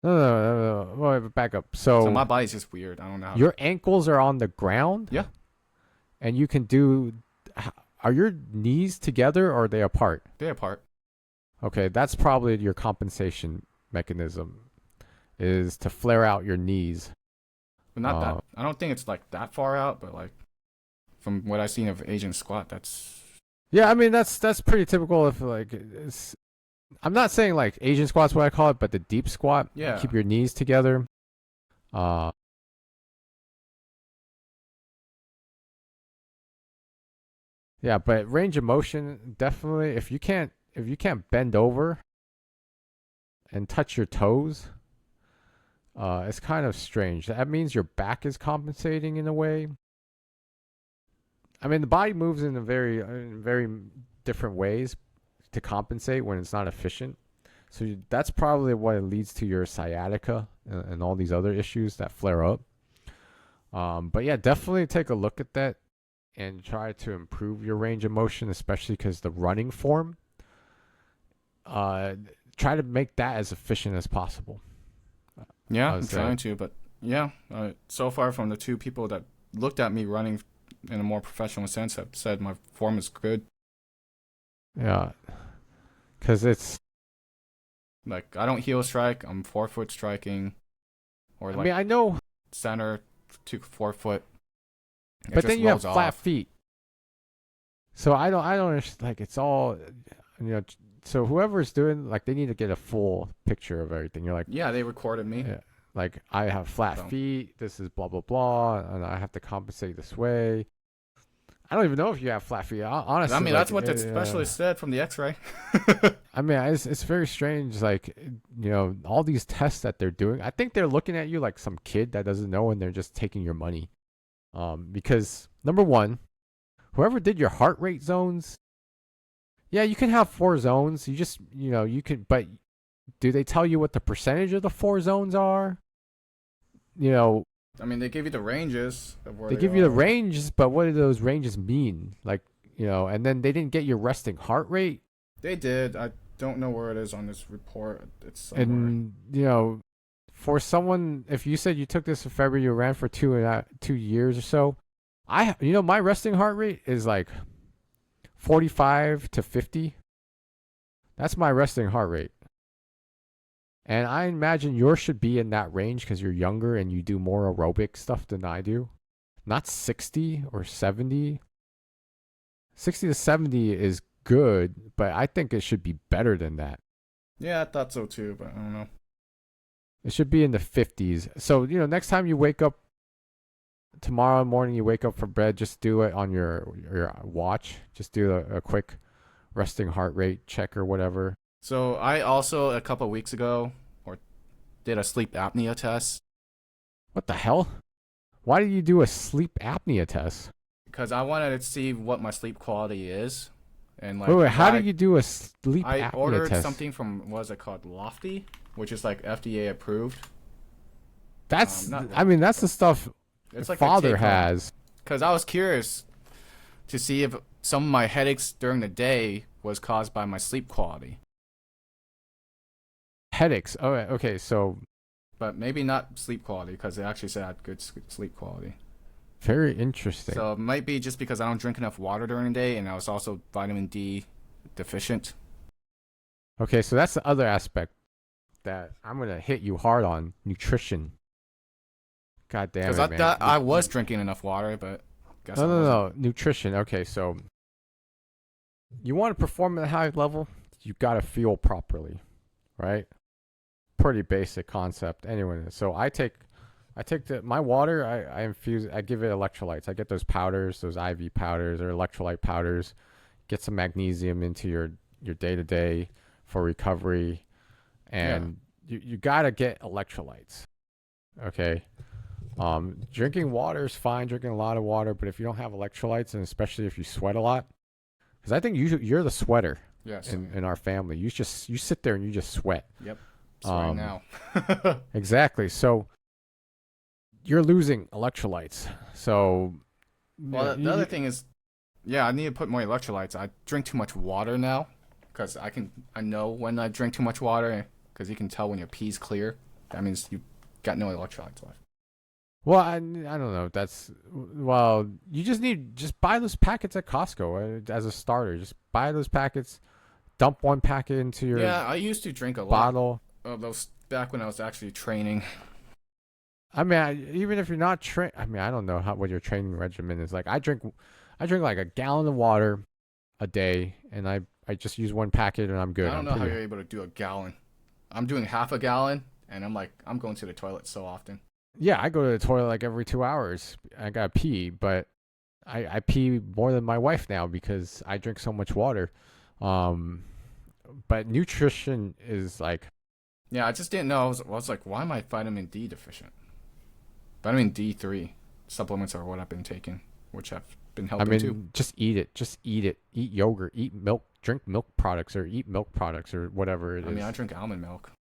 Speaker 1: No. Wait, back up.
Speaker 2: So
Speaker 1: So
Speaker 2: my body's just weird. I don't know how.
Speaker 1: your ankles are on the ground.
Speaker 2: Yeah.
Speaker 1: And you can do. Are your knees together or are they apart?
Speaker 2: They're apart.
Speaker 1: Okay, that's probably your compensation mechanism, is to flare out your knees.
Speaker 2: But not
Speaker 1: Uh,
Speaker 2: that. I don't think it's like that far out, but like from what I've seen of Asian squat, that's
Speaker 1: Yeah, I mean that's pretty typical. If like I'm not saying like Asian squat's what I call it, but the deep squat.
Speaker 2: Yeah.
Speaker 1: Keep your knees together. Uh, yeah, but range of motion definitely. If you can't bend over and touch your toes, it's kind of strange. That means your back is compensating in a way. I mean, the body moves in very different ways to compensate when it's not efficient. So that's probably what leads to your sciatica and all these other issues that flare up. But yeah, definitely take a look at that and try to improve your range of motion, especially because the running form. Try to make that as efficient as possible.
Speaker 2: yeah.
Speaker 1: I
Speaker 2: I'm
Speaker 1: would say.
Speaker 2: trying to, but yeah. So far from the two people that looked at me running in a more professional sense have said my form is good.
Speaker 1: Yeah, because it's.
Speaker 2: Like I don't heel strike. I'm 4-foot striking, or
Speaker 1: I
Speaker 2: like
Speaker 1: mean, I know,
Speaker 2: center to 4-foot. It
Speaker 1: but
Speaker 2: just
Speaker 1: then you have
Speaker 2: rolls
Speaker 1: flat
Speaker 2: off.
Speaker 1: feet. So I don't understand, like it's all, So whoever's doing, like, they need to get a full picture of everything. You're like,
Speaker 2: Yeah, they recorded me.
Speaker 1: yeah, like I have flat
Speaker 2: So.
Speaker 1: feet. This is blah blah blah, and I have to compensate this way. I don't even know if you have flat feet. Honestly,
Speaker 2: I mean,
Speaker 1: like,
Speaker 2: that's what the specialist said from the X-ray.
Speaker 1: I mean, it's very strange. Like, all these tests that they're doing. I think they're looking at you like some kid that doesn't know, and they're just taking your money. Because number one, whoever did your heart rate zones, yeah, you can have 4 zones. You just, you can, but do they tell you what the percentage of the 4 zones are?
Speaker 2: I mean, they give you the ranges of where
Speaker 1: They
Speaker 2: they
Speaker 1: give you the
Speaker 2: are.
Speaker 1: ranges, but what do those ranges mean? Like, and then they didn't get your resting heart rate.
Speaker 2: They did. I don't know where it is on this report. It's somewhere.
Speaker 1: And, for someone, if you said you took this in February, you ran for 2 years or so, my resting heart rate is like 45 to 50. That's my resting heart rate. And I imagine yours should be in that range because you're younger and you do more aerobic stuff than I do. Not 60 or 70. 60 to 70 is good, but I think it should be better than that.
Speaker 2: Yeah, I thought so too, but I don't know.
Speaker 1: It should be in the 50s. So, next time you wake up, tomorrow morning you wake up for bed, just do it on your watch. Just do a quick resting heart rate check or whatever.
Speaker 2: So I also a couple of weeks ago did a sleep apnea test.
Speaker 1: What the hell? Why did you do a sleep apnea test?
Speaker 2: because I wanted to see what my sleep quality is, and
Speaker 1: Wait,
Speaker 2: like
Speaker 1: wait,
Speaker 2: if
Speaker 1: how did you do a sleep
Speaker 2: I
Speaker 1: apnea
Speaker 2: ordered
Speaker 1: test?
Speaker 2: something from what is it called, Lofty, which is like FDA approved.
Speaker 1: That's,
Speaker 2: Not
Speaker 1: I mean,
Speaker 2: Lofty,
Speaker 1: that's the
Speaker 2: but
Speaker 1: stuff
Speaker 2: it's like a
Speaker 1: father
Speaker 2: take home.
Speaker 1: has.
Speaker 2: Because I was curious to see if some of my headaches during the day was caused by my sleep quality,
Speaker 1: Headaches. Oh, okay, so
Speaker 2: but maybe not sleep quality because it actually said I had good sleep quality.
Speaker 1: very interesting.
Speaker 2: So it might be just because I don't drink enough water during the day, and I was also vitamin D deficient.
Speaker 1: Okay, so that's the other aspect that I'm gonna hit you hard on: nutrition. God damn
Speaker 2: Because
Speaker 1: it,
Speaker 2: I
Speaker 1: man.
Speaker 2: thought I was drinking enough water, but guess
Speaker 1: No,
Speaker 2: I
Speaker 1: no,
Speaker 2: wasn't.
Speaker 1: no. Nutrition. Okay, so you want to perform at a high level, you gotta feel properly, right? Pretty basic concept. Anyway, so I take my water. I infuse. I give it electrolytes. I get those powders, those IV powders or electrolyte powders. Get some magnesium into your day to day for recovery,
Speaker 2: Yeah.
Speaker 1: and you gotta get electrolytes. Okay. Drinking water is fine. Drinking a lot of water, but if you don't have electrolytes, and especially if you sweat a lot, because I think you're the sweater
Speaker 2: Yes.
Speaker 1: in our family. You sit there and you just sweat.
Speaker 2: Yep. Sweating
Speaker 1: Um,
Speaker 2: now.
Speaker 1: exactly. So you're losing electrolytes. So
Speaker 2: Well, the other thing is, yeah, I need to put more electrolytes. I drink too much water now, because I know when I drink too much water, because you can tell when your pee's clear. That means you got no electrolytes left.
Speaker 1: well, I don't know. That's well, you just buy those packets at Costco as a starter. Just buy those packets. Dump one packet into your
Speaker 2: Yeah, I used to drink a lot
Speaker 1: bottle.
Speaker 2: of those back when I was actually training.
Speaker 1: I mean, even if you're not train, I mean, I don't know what your training regimen is like. I drink like a gallon of water a day, and I just use one packet, and I'm good.
Speaker 2: I don't
Speaker 1: I'm
Speaker 2: know how
Speaker 1: pretty.
Speaker 2: you're able to do a gallon. I'm doing half a gallon, and I'm going to the toilet so often.
Speaker 1: Yeah, I go to the toilet like every 2 hours. I gotta pee, but I pee more than my wife now because I drink so much water. Um, but nutrition is like,
Speaker 2: Yeah, I just didn't know. I was like, why am I vitamin D deficient? Vitamin D3 supplements are what I've been taking, which have been
Speaker 1: I
Speaker 2: helping too.
Speaker 1: mean, just eat it. Just eat it. Eat yogurt. Eat milk. Drink milk products or eat milk products or whatever it
Speaker 2: I mean,
Speaker 1: is.
Speaker 2: I drink almond milk,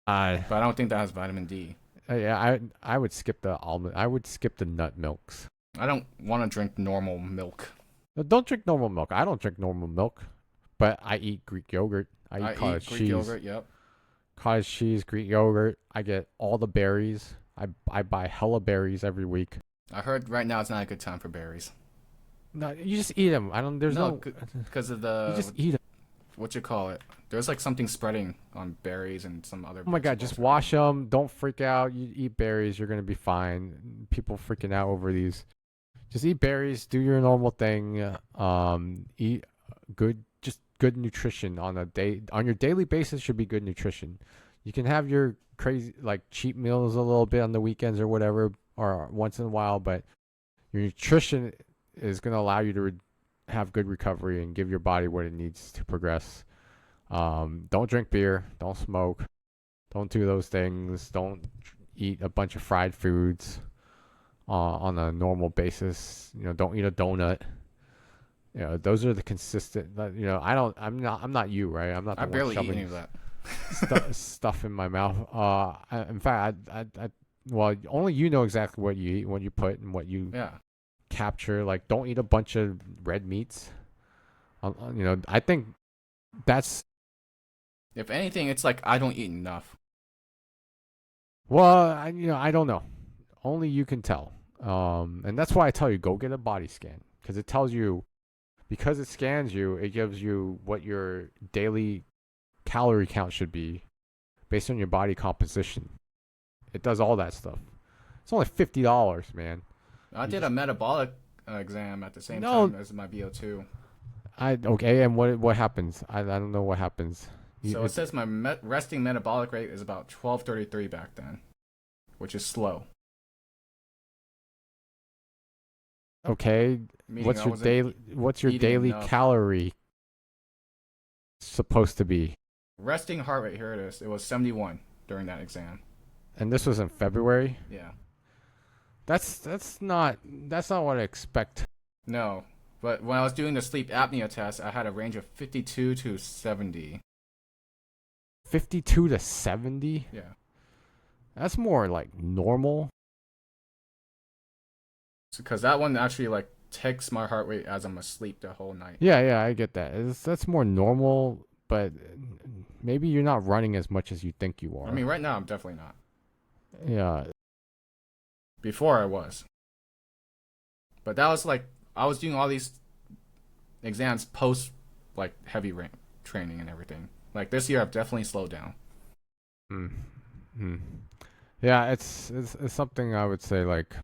Speaker 1: Uh,
Speaker 2: but I don't think that has vitamin D.
Speaker 1: yeah, I would skip the almond. I would skip the nut milks.
Speaker 2: I don't want to drink normal milk.
Speaker 1: No, don't drink normal milk. I don't drink normal milk, but I eat Greek yogurt. I
Speaker 2: I
Speaker 1: eat cottage
Speaker 2: eat Greek
Speaker 1: cheese.
Speaker 2: yogurt, yep.
Speaker 1: Cottage cheese, Greek yogurt. I get all the berries. I buy hella berries every week.
Speaker 2: I heard right now it's not a good time for berries.
Speaker 1: No, you just eat them. I don't. There's
Speaker 2: No,
Speaker 1: no.
Speaker 2: because of
Speaker 1: You
Speaker 2: the,
Speaker 1: just eat them.
Speaker 2: what you call it. There's like something spreading on berries and some other
Speaker 1: Oh my god, just
Speaker 2: vegetables.
Speaker 1: wash them. Don't freak out. You eat berries. You're gonna be fine. People freaking out over these. Just eat berries. Do your normal thing. Eat good. Just good nutrition on a day on your daily basis should be good nutrition. You can have your crazy like cheat meals a little bit on the weekends or whatever or once in a while, but your nutrition is going to allow you to have good recovery and give your body what it needs to progress. Don't drink beer, don't smoke, don't do those things, don't eat a bunch of fried foods on a normal basis. Don't eat a donut. Those are the consistent. I don't. I'm not you, right? I'm not
Speaker 2: I
Speaker 1: the one
Speaker 2: barely eat any
Speaker 1: shoving
Speaker 2: of that.
Speaker 1: stuff in my mouth. In fact, well, only you know exactly what you eat, what you put, and what you
Speaker 2: Yeah.
Speaker 1: capture. Like, don't eat a bunch of red meats. I think that's
Speaker 2: If anything, it's like I don't eat enough.
Speaker 1: well, I don't know. Only you can tell. And that's why I tell you go get a body scan because it tells you because it scans you, it gives you what your daily calorie count should be based on your body composition. It does all that stuff. It's only $50, man.
Speaker 2: I
Speaker 1: You
Speaker 2: did
Speaker 1: just
Speaker 2: a metabolic exam at the same
Speaker 1: no.
Speaker 2: time as my VO2.
Speaker 1: Okay, and what happens? I don't know what happens.
Speaker 2: So it says my resting metabolic rate is about 1233 back then, which is slow.
Speaker 1: Okay,
Speaker 2: Meaning
Speaker 1: what's
Speaker 2: I
Speaker 1: your
Speaker 2: wasn't
Speaker 1: daily what's your
Speaker 2: eating
Speaker 1: daily
Speaker 2: enough.
Speaker 1: calorie supposed to be?
Speaker 2: Resting heart rate, here it is. It was 71 during that exam.
Speaker 1: And this was in February.
Speaker 2: Yeah.
Speaker 1: That's not what I expect.
Speaker 2: No, but when I was doing the sleep apnea test, I had a range of 52 to 70.
Speaker 1: 52 to 70.
Speaker 2: Yeah,
Speaker 1: That's more like normal.
Speaker 2: because that one actually like takes my heart rate as I'm asleep the whole night.
Speaker 1: Yeah, yeah, I get that. That's more normal, but maybe you're not running as much as you think you are.
Speaker 2: I mean, right now I'm definitely not.
Speaker 1: Yeah.
Speaker 2: Before I was, but that was like I was doing all these exams post like heavy training and everything. Like this year, I've definitely slowed down.
Speaker 1: Mm. Mm. Yeah, it's something I would say like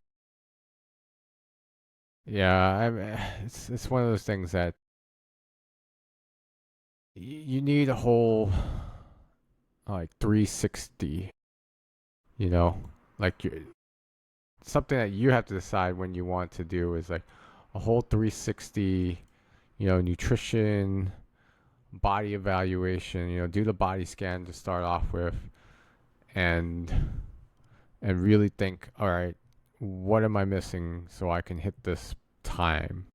Speaker 1: yeah, it's one of those things that you need a whole like 360, you know? Like you something that you have to decide when you want to do is like a whole 360, nutrition, body evaluation, do the body scan to start off with and really think, all right, what am I missing so I can hit this time?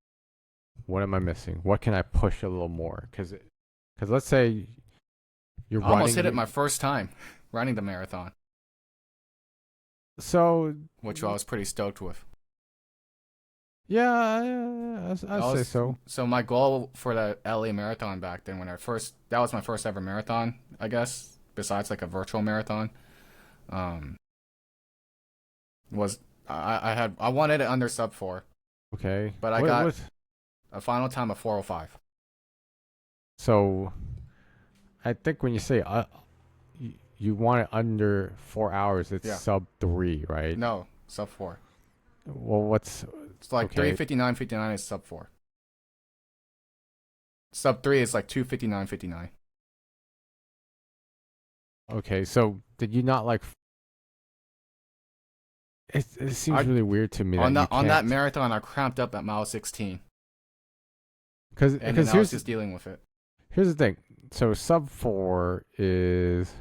Speaker 1: What am I missing? What can I push a little more? Because let's say you're
Speaker 2: I almost
Speaker 1: running,
Speaker 2: hit it my first time running the marathon,
Speaker 1: so
Speaker 2: which I was pretty stoked with.
Speaker 1: yeah, I'd say so.
Speaker 2: So my goal for the LA marathon back then, that was my first ever marathon, I guess, besides like a virtual marathon, um, was I wanted it under sub 4,
Speaker 1: Okay,
Speaker 2: but I got a final time of 4:05.
Speaker 1: So I think when you say you want it under 4 hours, it's
Speaker 2: Yeah.
Speaker 1: sub 3, right?
Speaker 2: No, sub 4.
Speaker 1: Well, what's
Speaker 2: It's like
Speaker 1: okay?
Speaker 2: 3:59:59 is sub 4. Sub 3 is like 2:59:59.
Speaker 1: Okay, so did you not like? It seems really weird to me
Speaker 2: On
Speaker 1: that
Speaker 2: that
Speaker 1: you
Speaker 2: that
Speaker 1: can't,
Speaker 2: marathon, I cramped up at mile 16,
Speaker 1: because
Speaker 2: and then I was
Speaker 1: here's
Speaker 2: just dealing with it.
Speaker 1: the thing. So sub 4 is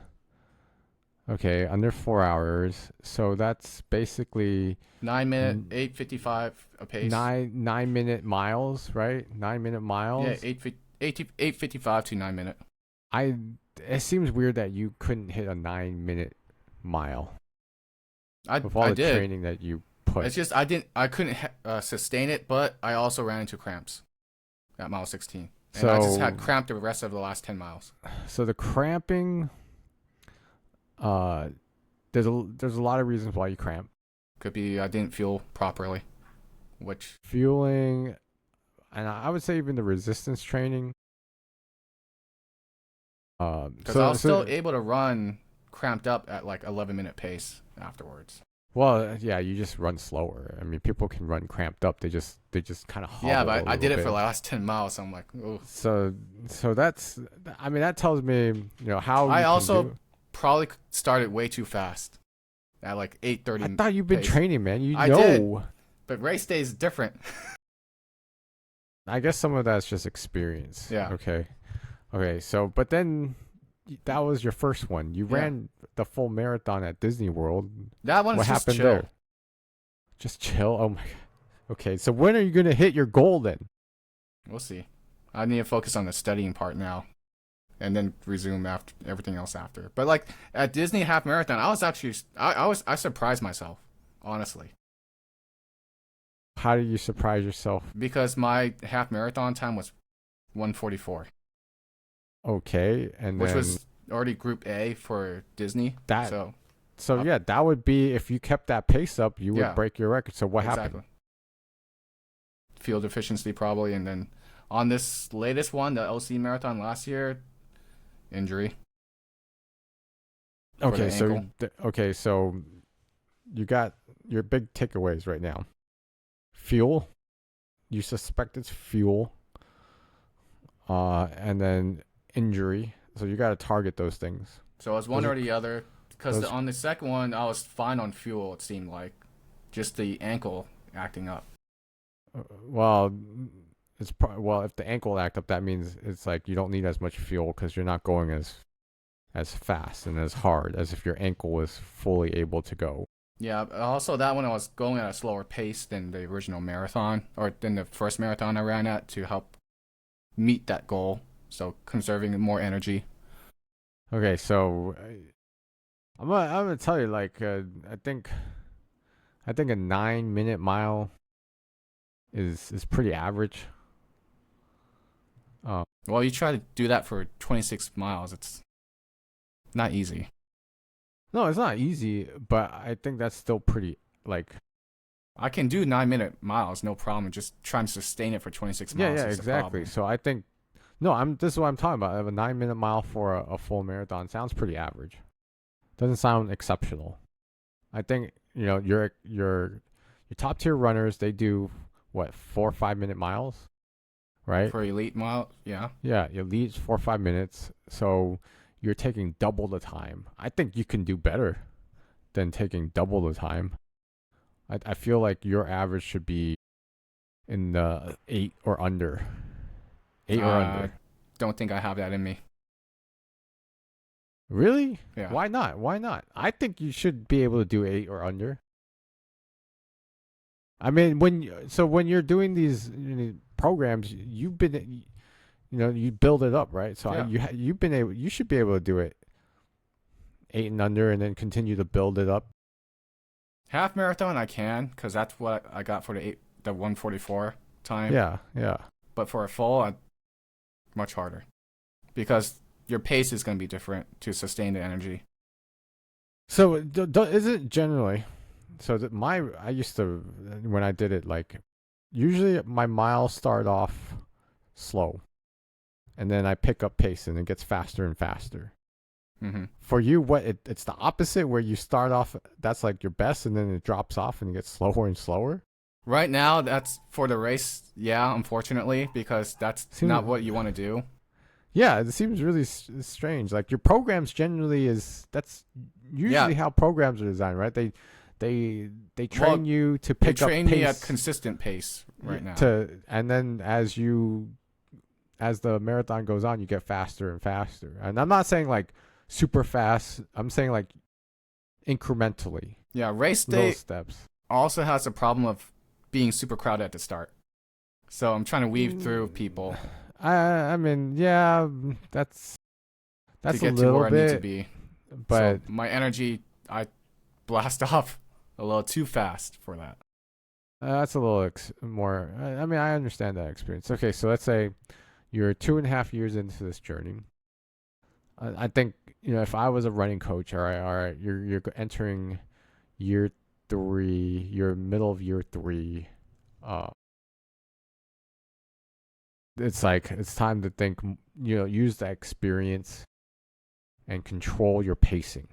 Speaker 1: okay under 4 hours. So that's basically
Speaker 2: 9 minute,
Speaker 1: Mm.
Speaker 2: 8:55 a pace.
Speaker 1: 9 minute miles, right? 9 minute miles.
Speaker 2: Yeah, 8:55 to 9 minute.
Speaker 1: It seems weird that you couldn't hit a 9 minute mile with all
Speaker 2: I
Speaker 1: the
Speaker 2: did.
Speaker 1: training that you put.
Speaker 2: It's just I couldn't sustain it, but I also ran into cramps at mile 16, and I just had cramp the rest of the last 10 miles.
Speaker 1: So the cramping, there's a lot of reasons why you cramp.
Speaker 2: Could be I didn't fuel properly, which
Speaker 1: Fueling, and I would say even the resistance training.
Speaker 2: because I was still able to run cramped up at like 11-minute pace afterwards.
Speaker 1: well, yeah, you just run slower. I mean, people can run cramped up. They just kind of hobble.
Speaker 2: Yeah, but I did it
Speaker 1: bit.
Speaker 2: for the last 10 miles, so I'm like, oh.
Speaker 1: So that's, I mean, that tells me, how
Speaker 2: I
Speaker 1: you can
Speaker 2: also
Speaker 1: do it.
Speaker 2: probably started way too fast at like 8:30.
Speaker 1: I thought you've been
Speaker 2: pace.
Speaker 1: training, man.
Speaker 2: I did. But race day is different.
Speaker 1: I guess some of that's just experience.
Speaker 2: Yeah.
Speaker 1: Okay. So, but then that was your first one. You
Speaker 2: Yeah.
Speaker 1: ran the full marathon at Disney World.
Speaker 2: That one's
Speaker 1: What
Speaker 2: just
Speaker 1: happened
Speaker 2: chill.
Speaker 1: there? Just chill. Oh my god. Okay. So when are you gonna hit your goal then?
Speaker 2: We'll see. I need to focus on the studying part now, and then resume after everything else after. But like at Disney half marathon, I was actually I surprised myself, honestly,
Speaker 1: How do you surprise yourself?
Speaker 2: because my half marathon time was 1:44,
Speaker 1: Okay, and
Speaker 2: which
Speaker 1: then
Speaker 2: was already Group A for Disney.
Speaker 1: that.
Speaker 2: So
Speaker 1: So yeah, that would be if you kept that pace up, you would
Speaker 2: Yeah.
Speaker 1: break your record. So what
Speaker 2: exactly.
Speaker 1: happened?
Speaker 2: Fuel deficiency probably, and then on this latest one, the LC marathon last year, injury. For
Speaker 1: Okay,
Speaker 2: the
Speaker 1: so
Speaker 2: ankle.
Speaker 1: so you got your big takeaways right now. Fuel, you suspect it's fuel, and then injury. So you got to target those things.
Speaker 2: So it was one
Speaker 1: Those
Speaker 2: or
Speaker 1: are-
Speaker 2: the other. Because
Speaker 1: those-
Speaker 2: on the second one, I was fine on fuel, it seemed like. Just the ankle acting up.
Speaker 1: Well, well if the ankle act up, that means it's like you don't need as much fuel because you're not going as fast and as hard as if your ankle was fully able to go.
Speaker 2: Yeah. Also, that one I was going at a slower pace than the original marathon, or than the first marathon I ran at to help meet that goal. So conserving more energy.
Speaker 1: Okay, so I'm gonna tell you like I think a 9 minute mile is pretty average. Uh,
Speaker 2: Well, you try to do that for 26 miles. It's not easy.
Speaker 1: no, it's not easy, but I think that's still pretty like
Speaker 2: I can do 9 minute miles, no problem. Just trying to sustain it for 26
Speaker 1: yeah,
Speaker 2: miles
Speaker 1: yeah,
Speaker 2: is the
Speaker 1: exactly.
Speaker 2: problem.
Speaker 1: So I think no, I'm this is what I'm talking about. I have a 9 minute mile for a full marathon sounds pretty average. Doesn't sound exceptional. I think your top tier runners they do what 4 or 5 minute miles, right?
Speaker 2: For elite mile, yeah.
Speaker 1: Yeah, your lead's 4 or 5 minutes, so you're taking double the time. I think you can do better than taking double the time. I feel like your average should be in the eight or under. Eight or
Speaker 2: Uh,
Speaker 1: under.
Speaker 2: don't think I have that in me.
Speaker 1: Really?
Speaker 2: Yeah.
Speaker 1: Why not? Why not? I think you should be able to do eight or under. I mean, when you're doing these programs, you've been you build it up, right? So
Speaker 2: Yeah.
Speaker 1: you've been able, you should be able to do it eight and under, and then continue to build it up.
Speaker 2: Half marathon I can, because that's what I got for the 144 time.
Speaker 1: Yeah, yeah.
Speaker 2: But for a full, much harder. Because your pace is going to be different to sustain the energy.
Speaker 1: So is it generally? So that I used to when I did it like usually my miles start off slow, and then I pick up pace and it gets faster and faster.
Speaker 2: Hmm.
Speaker 1: For you, it's the opposite where you start off that's like your best and then it drops off and it gets slower and slower.
Speaker 2: Right now, that's for the race, yeah, unfortunately, because that's not
Speaker 1: Seems
Speaker 2: what you want to do.
Speaker 1: yeah, it seems really strange. Like your programs generally that's
Speaker 2: Yeah.
Speaker 1: usually how programs are designed, right? They train
Speaker 2: Well,
Speaker 1: you to
Speaker 2: they
Speaker 1: pick up
Speaker 2: train me at
Speaker 1: pace
Speaker 2: consistent pace right now.
Speaker 1: and then as the marathon goes on, you get faster and faster. And I'm not saying like super fast. I'm saying like incrementally,
Speaker 2: Yeah, race
Speaker 1: little
Speaker 2: day
Speaker 1: steps.
Speaker 2: also has a problem of being super crowded at the start. So I'm trying to weave through
Speaker 1: Mm,
Speaker 2: people
Speaker 1: I mean, yeah, that's
Speaker 2: to
Speaker 1: a
Speaker 2: get to
Speaker 1: little
Speaker 2: where I need to
Speaker 1: bit,
Speaker 2: be.
Speaker 1: but
Speaker 2: So my energy, I blast off a little too fast for that.
Speaker 1: that's a little more. I mean, I understand that experience. Okay, so let's say you're 2.5 years into this journey. I think if I was a running coach, all right, you're entering year three, you're middle of year three. Uh, it's like it's time to think. Use that experience and control your pacing.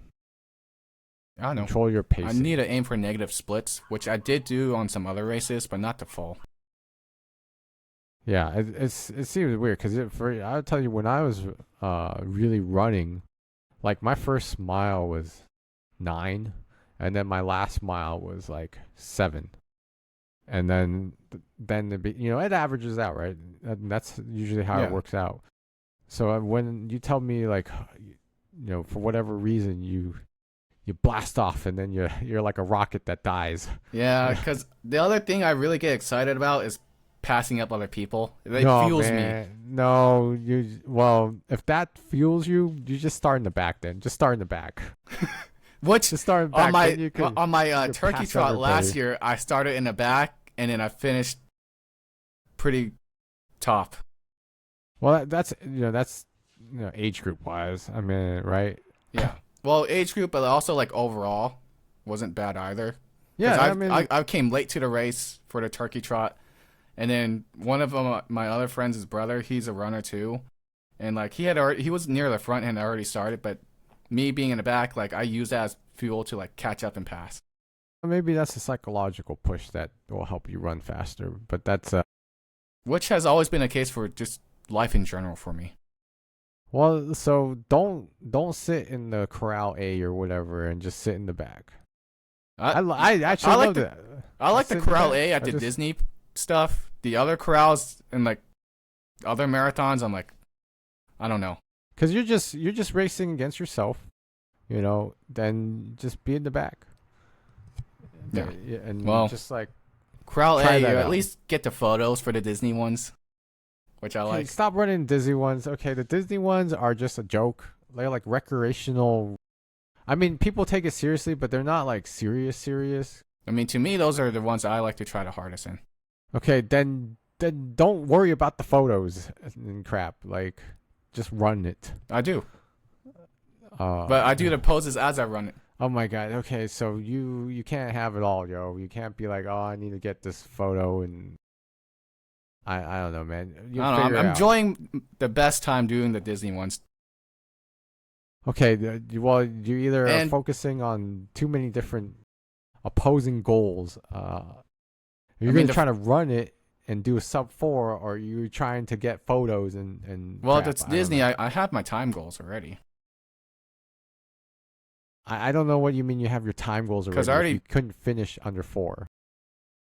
Speaker 2: I don't know.
Speaker 1: Control your
Speaker 2: I
Speaker 1: pacing.
Speaker 2: need to aim for negative splits, which I did do on some other races, but not the full.
Speaker 1: Yeah, it seems weird because I'll tell you when I was really running, like my first mile was 9, and then my last mile was like 7, and then it averages out, right? And that's usually how it
Speaker 2: Yeah.
Speaker 1: works out. So when you tell me like for whatever reason you blast off and then you're like a rocket that dies.
Speaker 2: Yeah, because the other thing I really get excited about is passing up other people. It
Speaker 1: No,
Speaker 2: fuels me.
Speaker 1: man. No, well, if that fuels you, you just start in the back then. Just start in the back.
Speaker 2: Which
Speaker 1: Just start in the back.
Speaker 2: on my
Speaker 1: then you could,
Speaker 2: on my
Speaker 1: you could
Speaker 2: turkey
Speaker 1: pass
Speaker 2: trot last
Speaker 1: everybody.
Speaker 2: year, I started in the back and then I finished pretty top.
Speaker 1: Well, that's age group wise. I mean, right?
Speaker 2: Yeah. Well, age group, but also like overall, wasn't bad either. 'Cause
Speaker 1: Yeah, I mean,
Speaker 2: I came late to the race for the turkey trot, and then one of them, my other friend's brother, he's a runner too, and like he was near the front and already started, but me being in the back, like I use that as fuel to like catch up and pass.
Speaker 1: maybe that's a psychological push that will help you run faster. But that's
Speaker 2: Which has always been the case for just life in general for me.
Speaker 1: well. So don't sit in the corral A or whatever and just sit in the back. I actually
Speaker 2: I like
Speaker 1: love
Speaker 2: the
Speaker 1: that.
Speaker 2: I like the
Speaker 1: Sit in the
Speaker 2: corral
Speaker 1: back.
Speaker 2: A at
Speaker 1: I
Speaker 2: the
Speaker 1: just-
Speaker 2: Disney stuff. The other corrals and like other marathons, I'm like, I don't know.
Speaker 1: Cause you're just racing against yourself, then just be in the back.
Speaker 2: Yeah.
Speaker 1: And
Speaker 2: Well,
Speaker 1: just like
Speaker 2: Corral
Speaker 1: try
Speaker 2: A, you
Speaker 1: that
Speaker 2: at
Speaker 1: out.
Speaker 2: least get the photos for the Disney ones, which I
Speaker 1: Okay,
Speaker 2: like.
Speaker 1: stop running Disney ones. Okay, the Disney ones are just a joke. They're like recreational. I mean, people take it seriously, but they're not like serious.
Speaker 2: I mean, to me, those are the ones I like to try the hardest in.
Speaker 1: Okay, then don't worry about the photos and crap. Like, just run it.
Speaker 2: I do,
Speaker 1: Uh,
Speaker 2: but I do the poses as I run it.
Speaker 1: Oh my god. Okay, so you can't have it all, yo. You can't be like, oh, I need to get this photo, and I don't know, man. You'll
Speaker 2: I don't know.
Speaker 1: figure
Speaker 2: I'm
Speaker 1: it out.
Speaker 2: enjoying the best time doing the Disney ones.
Speaker 1: Okay, well, you either are
Speaker 2: And-
Speaker 1: focusing on too many different opposing goals. You're
Speaker 2: mean,
Speaker 1: gonna try to run it and do a sub 4, or you're trying to get photos and.
Speaker 2: Well,
Speaker 1: crap.
Speaker 2: that's
Speaker 1: I don't
Speaker 2: Disney.
Speaker 1: know.
Speaker 2: I have my time goals already.
Speaker 1: I don't know what you mean. You have your time goals already.
Speaker 2: 'Cause I
Speaker 1: if
Speaker 2: already-
Speaker 1: you couldn't finish under 4.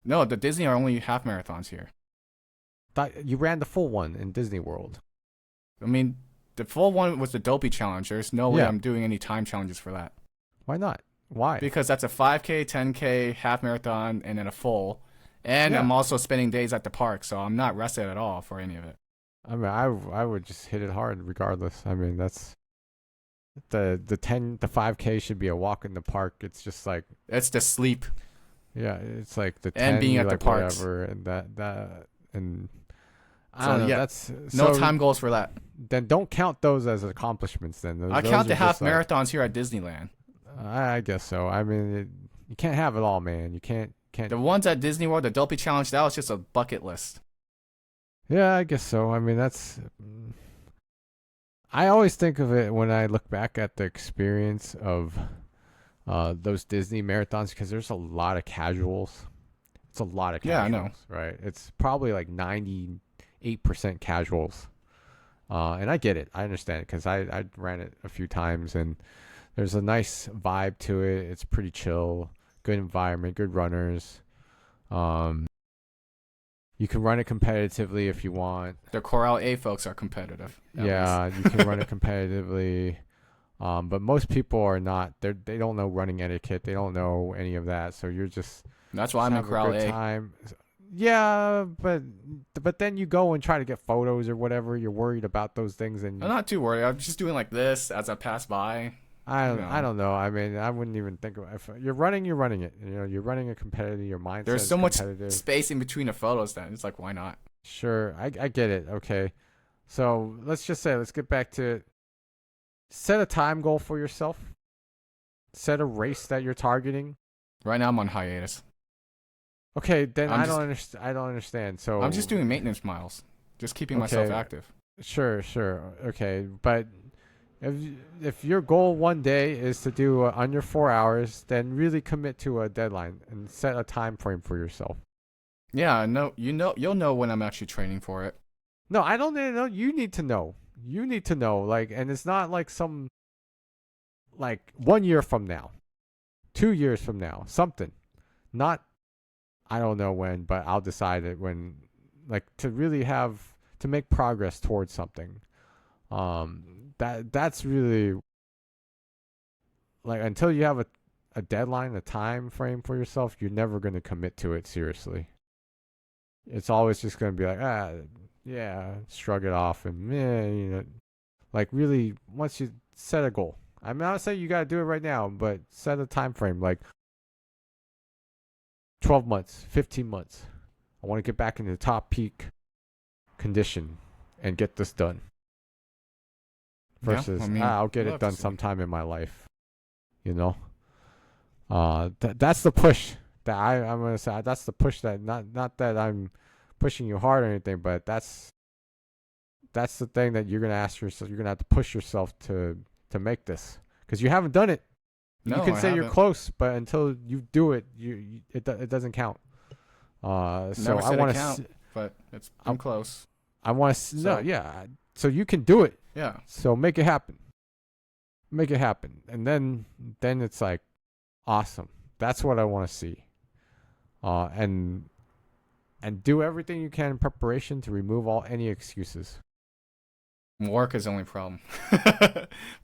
Speaker 2: No, the Disney are only half marathons here.
Speaker 1: Thought you ran the full one in Disney World.
Speaker 2: I mean, the full one was the Dopey Challenge. There's no way
Speaker 1: Yeah.
Speaker 2: I'm doing any time challenges for that.
Speaker 1: Why not? Why?
Speaker 2: Because that's a 5K, 10K, half marathon, and then a full. And
Speaker 1: Yeah.
Speaker 2: I'm also spending days at the park, so I'm not rested at all for any of it.
Speaker 1: I mean, I would just hit it hard regardless. I mean, that's the 5K should be a walk in the park. It's just like,
Speaker 2: It's the sleep.
Speaker 1: yeah, it's like the
Speaker 2: And
Speaker 1: 10,
Speaker 2: being
Speaker 1: you're
Speaker 2: at the
Speaker 1: like,
Speaker 2: parks.
Speaker 1: whatever, and that and I
Speaker 2: So,
Speaker 1: don't know.
Speaker 2: yeah,
Speaker 1: That's
Speaker 2: No
Speaker 1: so
Speaker 2: time goals for that.
Speaker 1: Then don't count those as accomplishments. Then
Speaker 2: I
Speaker 1: Those
Speaker 2: count
Speaker 1: are
Speaker 2: the half
Speaker 1: just, like,
Speaker 2: marathons here at Disneyland.
Speaker 1: I guess so. I mean, you can't have it all, man. You can't.
Speaker 2: The ones at Disney World, the Dopey Challenge, that was just a bucket list.
Speaker 1: Yeah, I guess so. I mean, that's. I always think of it when I look back at the experience of those Disney marathons, because there's a lot of casuals. It's a lot of
Speaker 2: Yeah, I
Speaker 1: casuals,
Speaker 2: know.
Speaker 1: right? It's probably like 98% casuals. And I get it. I understand it because I ran it a few times, and there's a nice vibe to it. It's pretty chill, good environment, good runners. You can run it competitively if you want.
Speaker 2: The Corral A folks are competitive. at
Speaker 1: Yeah,
Speaker 2: least.
Speaker 1: you can run it competitively. But most people are not. They don't know running etiquette. They don't know any of that. So you're just
Speaker 2: That's why I'm in
Speaker 1: have a
Speaker 2: Corral
Speaker 1: good
Speaker 2: A.
Speaker 1: time. Yeah, but then you go and try to get photos or whatever. You're worried about those things, and
Speaker 2: I'm not too worried. I'm just doing like this as I pass by.
Speaker 1: I
Speaker 2: No.
Speaker 1: don't know. I mean, I wouldn't even think of if you're running it. You know, you're running a competitive. Your mindset
Speaker 2: There's
Speaker 1: is
Speaker 2: so much
Speaker 1: competitive.
Speaker 2: space in between the photos then. It's like, why not?
Speaker 1: Sure, I get it. Okay, so let's get back to set a time goal for yourself. Set a race that you're targeting.
Speaker 2: Right now I'm on hiatus.
Speaker 1: Okay, then
Speaker 2: I'm
Speaker 1: I don't understand. I don't understand. So
Speaker 2: I'm just doing maintenance miles. Just keeping myself
Speaker 1: Okay.
Speaker 2: active.
Speaker 1: Sure. Okay, but if your goal one day is to do under 4 hours, then really commit to a deadline and set a time frame for yourself.
Speaker 2: Yeah, no, you'll know when I'm actually training for it.
Speaker 1: No, I don't need to know. You need to know. You need to know. Like, and it's not like some, like 1 year from now, 2 years from now, something. Not, I don't know when, but I'll decide it when, like, to really to make progress towards something. That's really, like, until you have a deadline, a time frame for yourself, you're never going to commit to it seriously. It's always just going to be like, yeah, shrug it off, and like, really, once you set a goal. I'm not saying you got to do it right now, but set a time frame, like 12 months, 15 months. I want to get back into top peak condition and get this done.
Speaker 2: Yeah,
Speaker 1: Versus,
Speaker 2: I mean,
Speaker 1: I'll get
Speaker 2: love
Speaker 1: it
Speaker 2: to
Speaker 1: done
Speaker 2: see.
Speaker 1: sometime in my life. That's the push that I'm gonna say. That's the push that not that I'm pushing you hard or anything, but that's the thing that you're gonna ask yourself. You're gonna have to push yourself to make this, because you haven't done it.
Speaker 2: No,
Speaker 1: You can
Speaker 2: I
Speaker 1: say you're
Speaker 2: haven't.
Speaker 1: close, but until you do it, it doesn't count. So
Speaker 2: Never
Speaker 1: I
Speaker 2: said
Speaker 1: want
Speaker 2: it count.
Speaker 1: to.
Speaker 2: But it's been close.
Speaker 1: I want to. No,
Speaker 2: So-
Speaker 1: yeah. So you can do it.
Speaker 2: Yeah.
Speaker 1: So make it happen. Make it happen, and then it's like, awesome. That's what I want to see. And do everything you can in preparation to remove any excuses.
Speaker 2: Work is the only problem.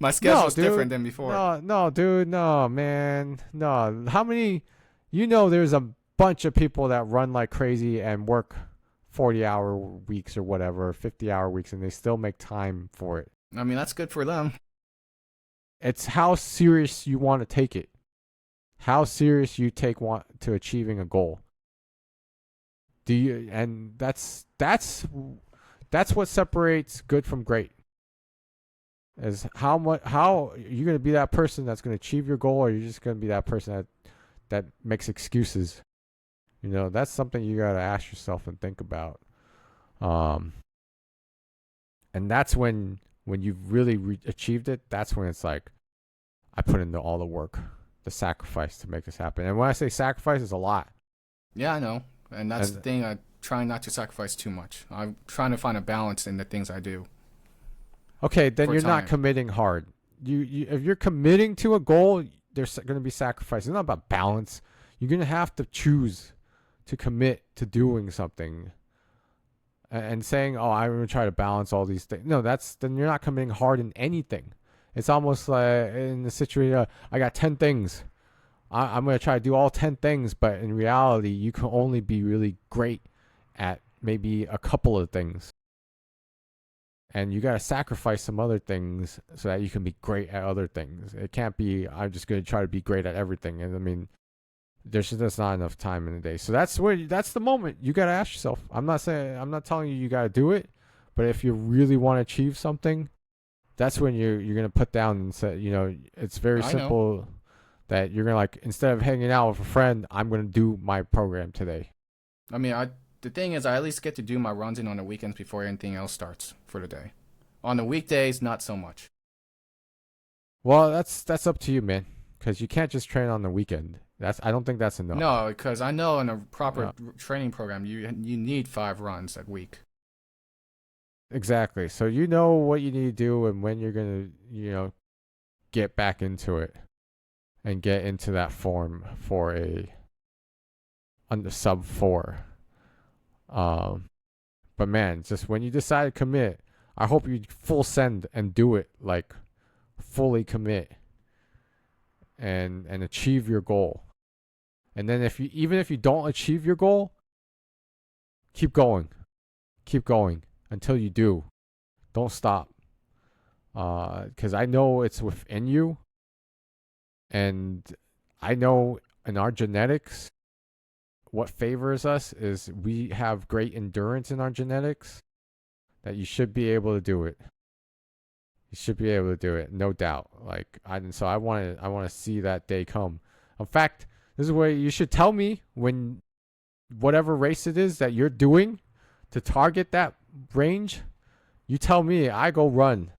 Speaker 2: My schedule's
Speaker 1: dude.
Speaker 2: different than before.
Speaker 1: No, dude, no, man, no. How many You know, there's a bunch of people that run like crazy and work 40-hour weeks or whatever, 50-hour weeks, and they still make time for it.
Speaker 2: I mean, that's good for them.
Speaker 1: It's how serious you want to take it, how serious you take to achieving a goal. Do you? And that's what separates good from great. Is how you're gonna be that person that's gonna achieve your goal, or you're just gonna be that person that makes excuses. You know, that's something you gotta ask yourself and think about. And that's when you've really achieved it. That's when it's like, I put in all the work, the sacrifice to make this happen. And when I say sacrifice, it's a lot.
Speaker 2: Yeah, I know. And that's the thing. I'm trying not to sacrifice too much. I'm trying to find a balance in the things I do.
Speaker 1: Okay, then you're not committing hard. You if you're committing to a goal, there's going to be sacrifice. It's not about balance. You're going to have to choose to commit to doing something. And saying, "Oh, I'm going to try to balance all these things." No, then you're not committing hard in anything. It's almost like in the situation, I got 10 things. I'm going to try to do all 10 things, but in reality, you can only be really great at maybe a couple of things. And you got to sacrifice some other things so that you can be great at other things. It can't be, I'm just going to try to be great at everything. And I mean, there's just not enough time in the day. So that's the moment you got to ask yourself. I'm not telling you got to do it, but if you really want to achieve something, that's when you're going to put down and say, you know, it's very simple that you're going to, like, instead of hanging out with a friend, I'm going to do my program today.
Speaker 2: I mean, the thing is, I at least get to do my runs in on the weekends before anything else starts for the day. On the weekdays, not so much.
Speaker 1: Well, that's up to you, man, because you can't just train on the weekend. I don't think that's enough.
Speaker 2: No, because I know in a proper training program, you need 5 runs a week.
Speaker 1: Exactly. So you know what you need to do and when you're going to, you know, get back into it and get into that form for under sub 4. But man, just when you decide to commit, I hope you full send and do it, like fully commit and achieve your goal. And then even if you don't achieve your goal, keep going until you do. Don't stop. Because I know it's within you, and I know in our genetics, what favors us is we have great endurance in our genetics, that you should be able to do it. You should be able to do it, no doubt. So I want to see that day come. In fact, this is where you should tell me when whatever race it is that you're doing to target that range. You tell me, I go run.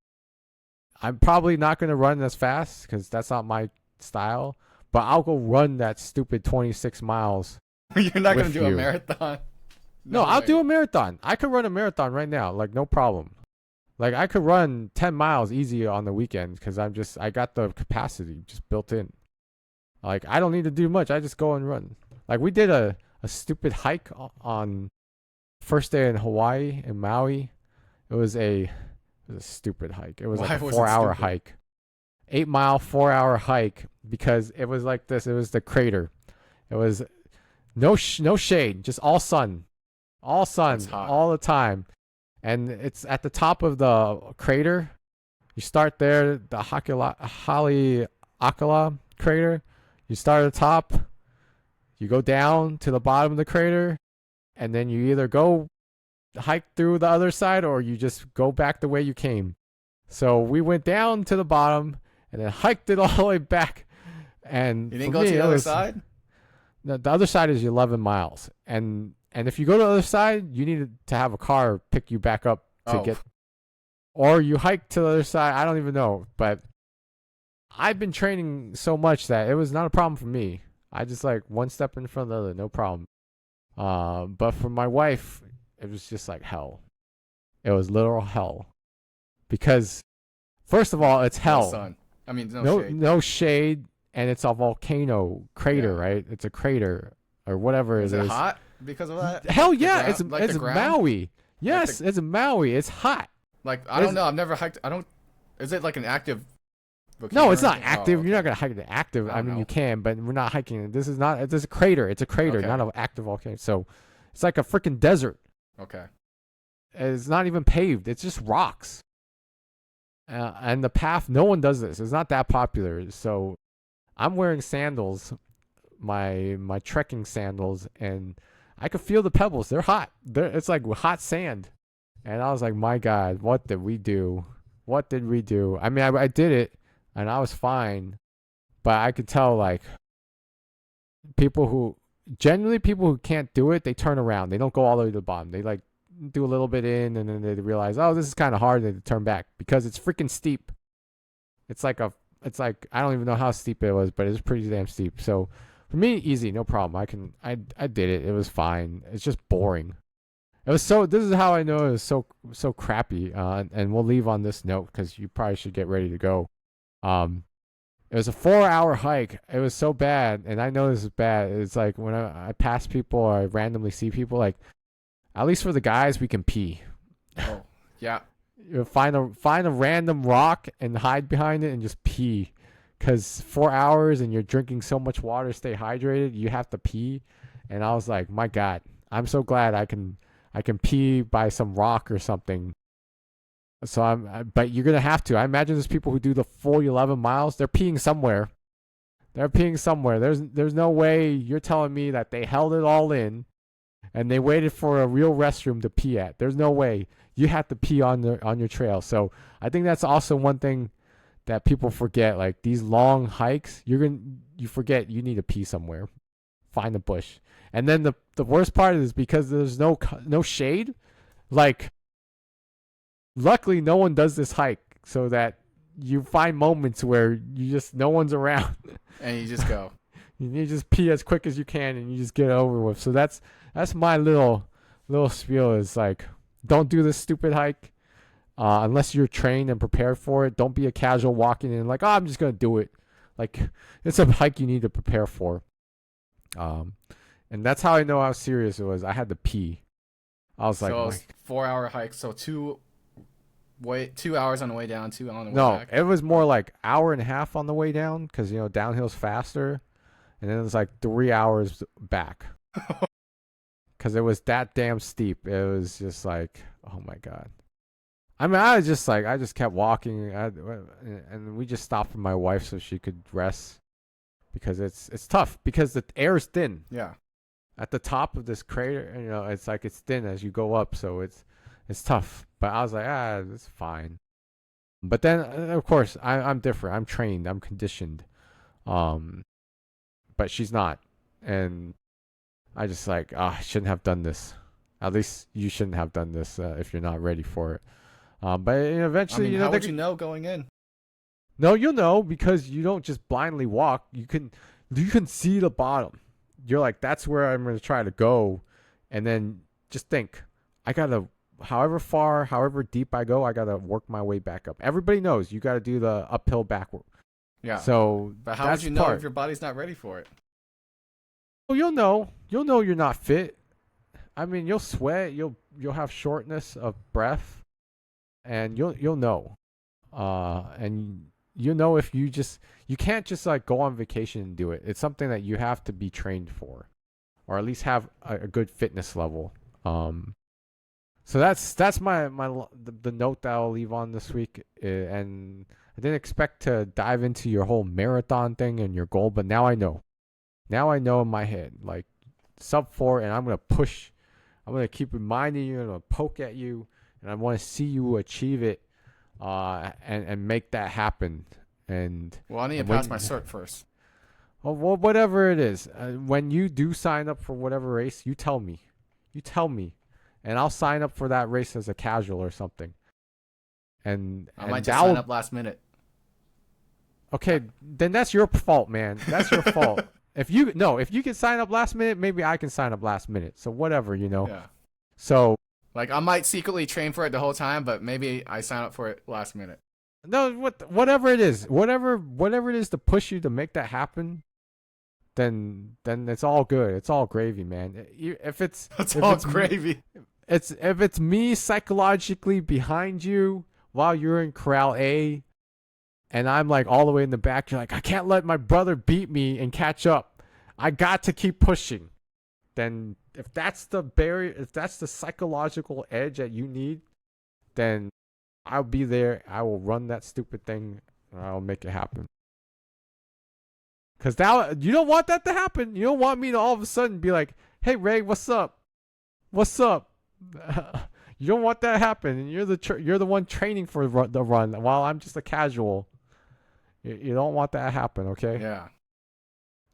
Speaker 1: I'm probably not going to run as fast because that's not my style, but I'll go run that stupid 26 miles.
Speaker 2: You're not going to do a marathon?
Speaker 1: No, I'll do a marathon. I could run a marathon right now, like no problem. Like I could run 10 miles easy on the weekend because I got the capacity just built in. Like I don't need to do much. I just go and run. Like we did a stupid hike on first day in Hawaii in Maui. It was a stupid hike. It was like a 4-hour hike. 8-mile, 4-hour hike because it was like this. It was the crater. It was no shade, just all sun all the time. And it's at the top of the crater. You start there, the Haleakala crater. You start at the top. You go down to the bottom of the crater. And then you either go hike through the other side or you just go back the way you came. So we went down to the bottom and then hiked it all the way back. And
Speaker 2: you didn't go to the other side?
Speaker 1: The other side is 11 miles. And if you go to the other side, you need to have a car pick you back up to get, or you hike to the other side. I don't even know, but I've been training so much that it was not a problem for me. I just like one step in front of the other, no problem. But for my wife, it was just like hell. It was literal hell. Because first of all, it's hell.
Speaker 2: No sun. I mean,
Speaker 1: no shade, and it's a volcano crater, right? It's a crater or whatever it is.
Speaker 2: Is it hot because of that?
Speaker 1: Hell yeah, it's Maui. Yes, it's Maui. It's hot.
Speaker 2: Like I don't know. I've never hiked. Is it like an active
Speaker 1: No, it's not
Speaker 2: Oh,
Speaker 1: active. You're
Speaker 2: okay.
Speaker 1: not gonna hike it active.
Speaker 2: I
Speaker 1: I
Speaker 2: don't
Speaker 1: mean,
Speaker 2: know.
Speaker 1: you can, but we're not hiking it. This is not. This is a crater. It's a crater,
Speaker 2: Okay.
Speaker 1: not an active volcano. So it's like a freaking desert.
Speaker 2: Okay.
Speaker 1: It's not even paved. It's just rocks. And the path, no one does this. It's not that popular. So I'm wearing sandals, my trekking sandals, and I could feel the pebbles. They're hot. It's like hot sand. And I was like, my God, what did we do? What did we do? I mean, I did it, and I was fine, but I could tell like people who can't do it, they turn around. They don't go all the way to the bottom. They like do a little bit in, and then they realize, oh, this is kind of hard, and they turn back because it's freaking steep. It's like I don't even know how steep it was, but it's pretty damn steep. So for me, easy, no problem. I did it. It was fine. It's just boring. It was so. This is how I know it was so crappy. And we'll leave on this note because you probably should get ready to go. It was a 4-hour hike. It was so bad, and I know this is bad. It's like when I pass people or I randomly see people, like at least for the guys, we can pee.
Speaker 2: Oh, yeah.
Speaker 1: You find a random rock and hide behind it and just pee. Cause 4 hours and you're drinking so much water to stay hydrated, you have to pee. And I was like, my God, I'm so glad I can pee by some rock or something. So but you're gonna have to. I imagine there's people who do the full 11 miles. They're peeing somewhere. There's no way you're telling me that they held it all in, and they waited for a real restroom to pee at. There's no way. You have to pee on your trail. So I think that's also one thing that people forget. Like these long hikes, you forget you need to pee somewhere. Find a bush. And then the worst part is because there's no shade. Like luckily no one does this hike so that you find moments where you just no one's around.
Speaker 2: And you just go.
Speaker 1: You just pee as quick as you can and you just get it over with. So that's my little spiel is like, don't do this stupid hike unless you're trained and prepared for it. Don't be a casual walking in like, oh, I'm just going to do it. Like it's a hike you need to prepare for. And that's how I know how serious it was. I had to pee. I was like,
Speaker 2: So it was 4-hour hike. So 2 hours on the way down, 2 on the way back.
Speaker 1: it was more like hour and a half on the way down because downhill's faster, and then it was like 3 hours back because it was that damn steep. It was just like, oh my God. I mean, I just kept walking, and we just stopped for my wife so she could rest because it's tough because the air is thin.
Speaker 2: Yeah.
Speaker 1: At the top of this crater, it's like it's thin as you go up, so it's tough. But I was like, it's fine. But then, of course, I'm different. I'm trained. I'm conditioned. But she's not, and I just like, I shouldn't have done this. At least you shouldn't have done this if you're not ready for it. But eventually,
Speaker 2: I mean, how would you know going in?
Speaker 1: No, you'll know because you don't just blindly walk. You can see the bottom. You're like, that's where I'm going to try to go. And then just think, I got to, however deep I go, I got to work my way back up. Everybody knows you got to do the uphill backward.
Speaker 2: Yeah.
Speaker 1: So,
Speaker 2: but how would you know if your body's not ready for it?
Speaker 1: Well, you'll know. You'll know you're not fit. I mean, you'll sweat. You'll have shortness of breath, and you'll know. And you know if you can't just like go on vacation and do it. It's something that you have to be trained for, or at least have a good fitness level. So that's the note that I'll leave on this week. And I didn't expect to dive into your whole marathon thing and your goal, but now I know. Now I know in my head, like sub 4, and I'm gonna push. I'm gonna keep reminding you. I'm gonna poke at you, and I want to see you achieve it. And make that happen. And
Speaker 2: well, I need to pass my cert first.
Speaker 1: Well, whatever it is, when you do sign up for whatever race, you tell me, and I'll sign up for that race as a casual or something. And
Speaker 2: I might just sign up last minute.
Speaker 1: Okay, then that's your fault, man. That's your fault. If you can sign up last minute, maybe I can sign up last minute. So whatever,
Speaker 2: Yeah.
Speaker 1: So.
Speaker 2: Like, I might secretly train for it the whole time, but maybe I sign up for it last minute.
Speaker 1: No, whatever it is to push you to make that happen, then it's all good. It's all gravy, man. If it's
Speaker 2: gravy.
Speaker 1: If it's me psychologically behind you while you're in corral A, and I'm like all the way in the back, you're like, I can't let my brother beat me and catch up. I got to keep pushing. Then if that's the barrier, if that's the psychological edge that you need, then I'll be there. I will run that stupid thing and I'll make it happen. Cause now you don't want that to happen. You don't want me to all of a sudden be like, "Hey Ray, what's up? What's up?" You don't want that to happen. And you're the one training for the run while I'm just a casual. You don't want that to happen, okay?
Speaker 2: Yeah.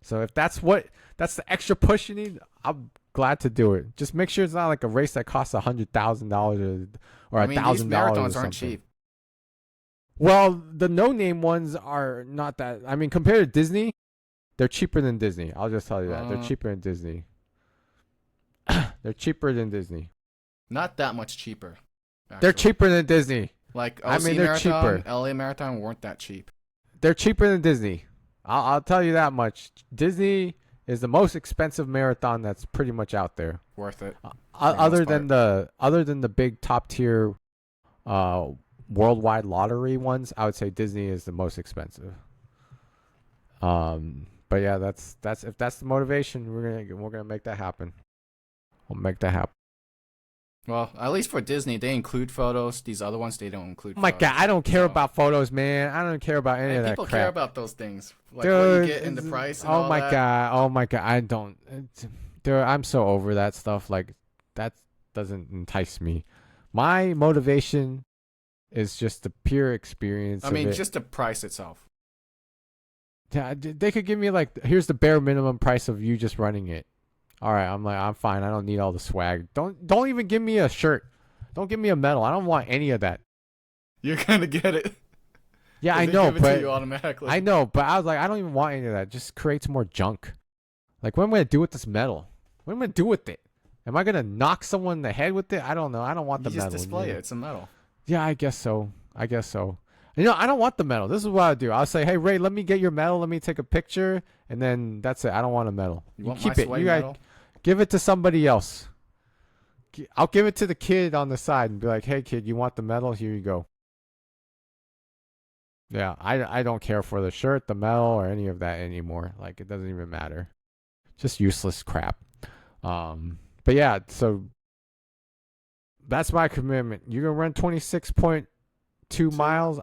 Speaker 1: So if that's the extra push you need, I'm glad to do it. Just make sure it's not like a race that costs $100,000 or
Speaker 2: I mean, these
Speaker 1: $1,000.
Speaker 2: marathons aren't cheap.
Speaker 1: Well, the no-name ones are not that. I mean, compared to Disney, they're cheaper than Disney. I'll just tell you that. They're cheaper than Disney. They're cheaper than Disney.
Speaker 2: Not that much cheaper.
Speaker 1: They're
Speaker 2: Actually.
Speaker 1: cheaper than Disney.
Speaker 2: Like OC
Speaker 1: I mean, they're
Speaker 2: Marathon,
Speaker 1: cheaper.
Speaker 2: LA Marathon weren't that cheap.
Speaker 1: They're cheaper than Disney. I'll tell you that much. Disney is the most expensive marathon that's pretty much out there.
Speaker 2: Worth it.
Speaker 1: Other than the big top tier worldwide lottery ones, I would say Disney is the most expensive. But yeah, that's if that's the motivation, we're gonna make that happen. We'll make that happen.
Speaker 2: Well, at least for Disney, they include photos. These other ones, they don't include.
Speaker 1: Oh my
Speaker 2: photos.
Speaker 1: god, I don't care
Speaker 2: So-
Speaker 1: about photos, man. I don't care about any
Speaker 2: Hey,
Speaker 1: of that
Speaker 2: people
Speaker 1: crap.
Speaker 2: care about those things, like
Speaker 1: Dude,
Speaker 2: what you get in the price. And
Speaker 1: oh
Speaker 2: all
Speaker 1: my
Speaker 2: that.
Speaker 1: god, oh my god, I don't. Dude, I'm so over that stuff. Like that doesn't entice me. My motivation is just the pure experience.
Speaker 2: I mean,
Speaker 1: of it.
Speaker 2: just the price itself.
Speaker 1: Yeah, they could give me like, here's the bare minimum price of you just running it. All right, I'm like, I'm fine. I don't need all the swag. Don't even give me a shirt. Don't give me a medal. I don't want any of that.
Speaker 2: You're gonna get it.
Speaker 1: Yeah, I
Speaker 2: They
Speaker 1: know,
Speaker 2: give it to
Speaker 1: but
Speaker 2: you automatically.
Speaker 1: I know, but I was like, I don't even want any of that. Just create some more junk. Like, what am I gonna do with this medal? What am I gonna do with it? Am I gonna knock someone in the head with it? I don't know. I don't want
Speaker 2: You
Speaker 1: the
Speaker 2: just
Speaker 1: medal.
Speaker 2: display
Speaker 1: Yeah.
Speaker 2: it. It's a medal.
Speaker 1: Yeah, I guess so. You know, I don't want the medal. This is what I do. I'll say, hey Ray, let me get your medal. Let me take a picture, and then that's it. I don't want a medal.
Speaker 2: You want
Speaker 1: keep
Speaker 2: my
Speaker 1: it.
Speaker 2: sweaty
Speaker 1: You guys
Speaker 2: medal?
Speaker 1: give it to somebody else. I'll give it to the kid on the side and be like, hey kid, you want the medal? Here you go. Yeah, I don't care for the shirt, the medal, or any of that anymore. Like, it doesn't even matter. Just useless crap. But yeah, so that's my commitment. You're gonna run 26.2 miles.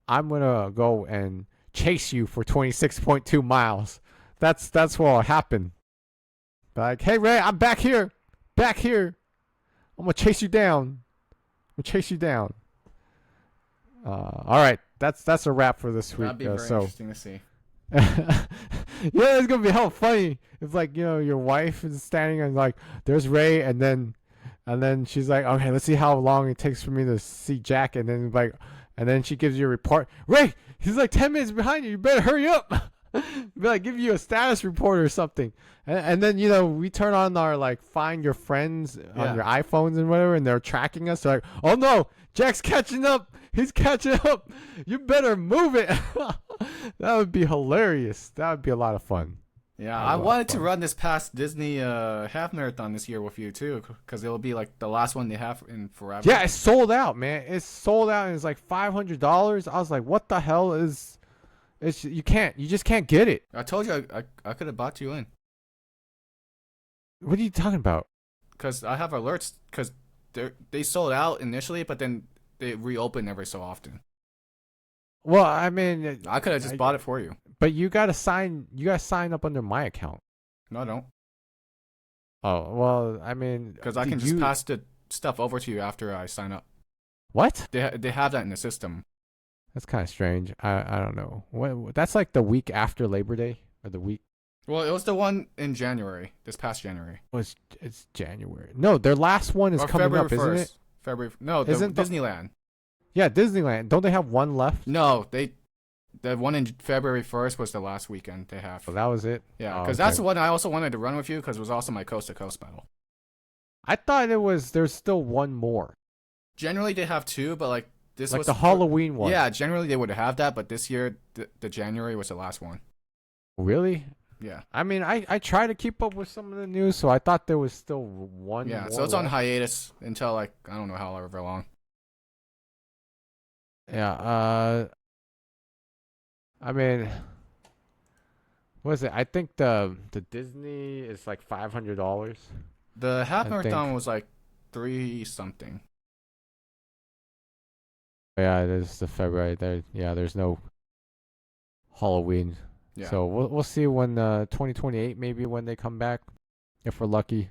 Speaker 1: I'm gonna go and chase you for 26.2 miles. That's what'll happen. Like, hey Ray, I'm back here. I'm gonna chase you down. All right, that's a wrap for this week.
Speaker 2: That'd be very interesting to see.
Speaker 1: Yeah, it's gonna be hell funny if, like, you know, your wife is standing and like, there's Ray, and then she's like, okay, let's see how long it takes for me to see Jack, and then she gives you a report. Ray, he's like 10 minutes behind you. You better hurry up. Be like, give you a status report or something, and then, you know, we turn on our like find your friends on your iPhones and whatever, and they're tracking us. They're like, oh no, Jack's catching up. He's catching up. You better move it. That would be hilarious. That would be a lot of fun.
Speaker 2: Yeah, I wanted to run this past Disney half marathon this year with you too, because it'll be like the last one they have in forever.
Speaker 1: Yeah, it's sold out, man. It's sold out, and it's like $500. I was like, what the hell is? You just can't get it.
Speaker 2: I told you I could have bought you in,
Speaker 1: What are you talking about?
Speaker 2: because I have alerts, because they sold out initially, but then they reopen every so often.
Speaker 1: Well, I mean,
Speaker 2: I could have just bought it for you.
Speaker 1: but you gotta sign up under my account.
Speaker 2: No, I don't,
Speaker 1: Oh, well, I mean,
Speaker 2: because I can just pass the stuff over to you after I sign up.
Speaker 1: What?
Speaker 2: They have that in the system.
Speaker 1: That's kind of strange. I don't know. What? That's like the week after Labor Day, or the week.
Speaker 2: Well, it was the one in January, this past January.
Speaker 1: It's January. No, their last one is
Speaker 2: Or
Speaker 1: coming
Speaker 2: February
Speaker 1: up, isn't
Speaker 2: 1st.
Speaker 1: it?
Speaker 2: February. No,
Speaker 1: Isn't the-
Speaker 2: Disneyland.
Speaker 1: Yeah, Disneyland. Don't they have one left?
Speaker 2: No, the one in February 1st was the last weekend they have.
Speaker 1: So that was it.
Speaker 2: Yeah,
Speaker 1: Oh,
Speaker 2: because that's the one I also wanted to run with you, because it was also my coast to coast battle.
Speaker 1: I thought there's still one more,
Speaker 2: Generally they have two, but like this
Speaker 1: like
Speaker 2: was
Speaker 1: the Halloween one.
Speaker 2: Yeah, generally they would have that, but this year the January was the last one.
Speaker 1: Really?
Speaker 2: Yeah.
Speaker 1: I mean, I try to keep up with some of the news, so I thought there was still one.
Speaker 2: Yeah,
Speaker 1: more
Speaker 2: so it's on
Speaker 1: left.
Speaker 2: hiatus until like I don't know however long.
Speaker 1: Yeah. I mean, what is it? I think the Disney is like $500.
Speaker 2: The half
Speaker 1: I think.
Speaker 2: marathon was like three something.
Speaker 1: Yeah, it is the February. There, yeah, there's no Halloween,
Speaker 2: Yeah.
Speaker 1: so we'll see when 2028 maybe when they come back, if we're lucky.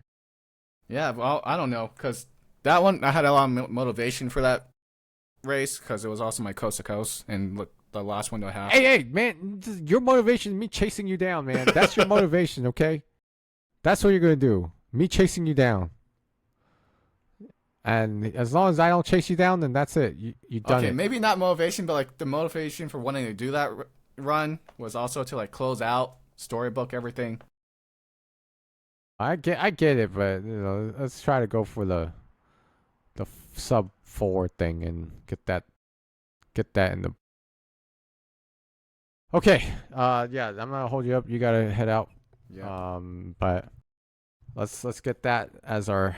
Speaker 2: Yeah, well, I don't know, cause that one I had a lot of motivation for that race, cause it was also my coast to coast, and look, the last one to a half.
Speaker 1: Hey, man, your motivation is me chasing you down, man. That's your motivation, okay? That's what you're gonna do. Me chasing you down, and as long as I don't chase you down, then that's it. You done
Speaker 2: Okay,
Speaker 1: it.
Speaker 2: maybe not motivation, but like the motivation for wanting to do that run was also to like close out, storybook everything.
Speaker 1: I get it, but let's try to go for the sub 4 thing and get that in the. Okay, yeah, I'm gonna hold you up. You gotta head out.
Speaker 2: Yeah.
Speaker 1: But let's get that as our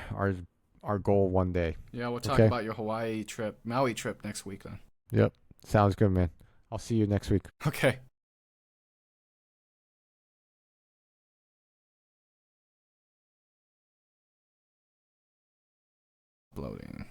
Speaker 1: goal one day.
Speaker 2: Yeah, we'll talk
Speaker 1: Okay.
Speaker 2: about your Hawaii trip, Maui trip next week then.
Speaker 1: Yep. Sounds good, man. I'll see you next week.
Speaker 2: Okay. Uploading.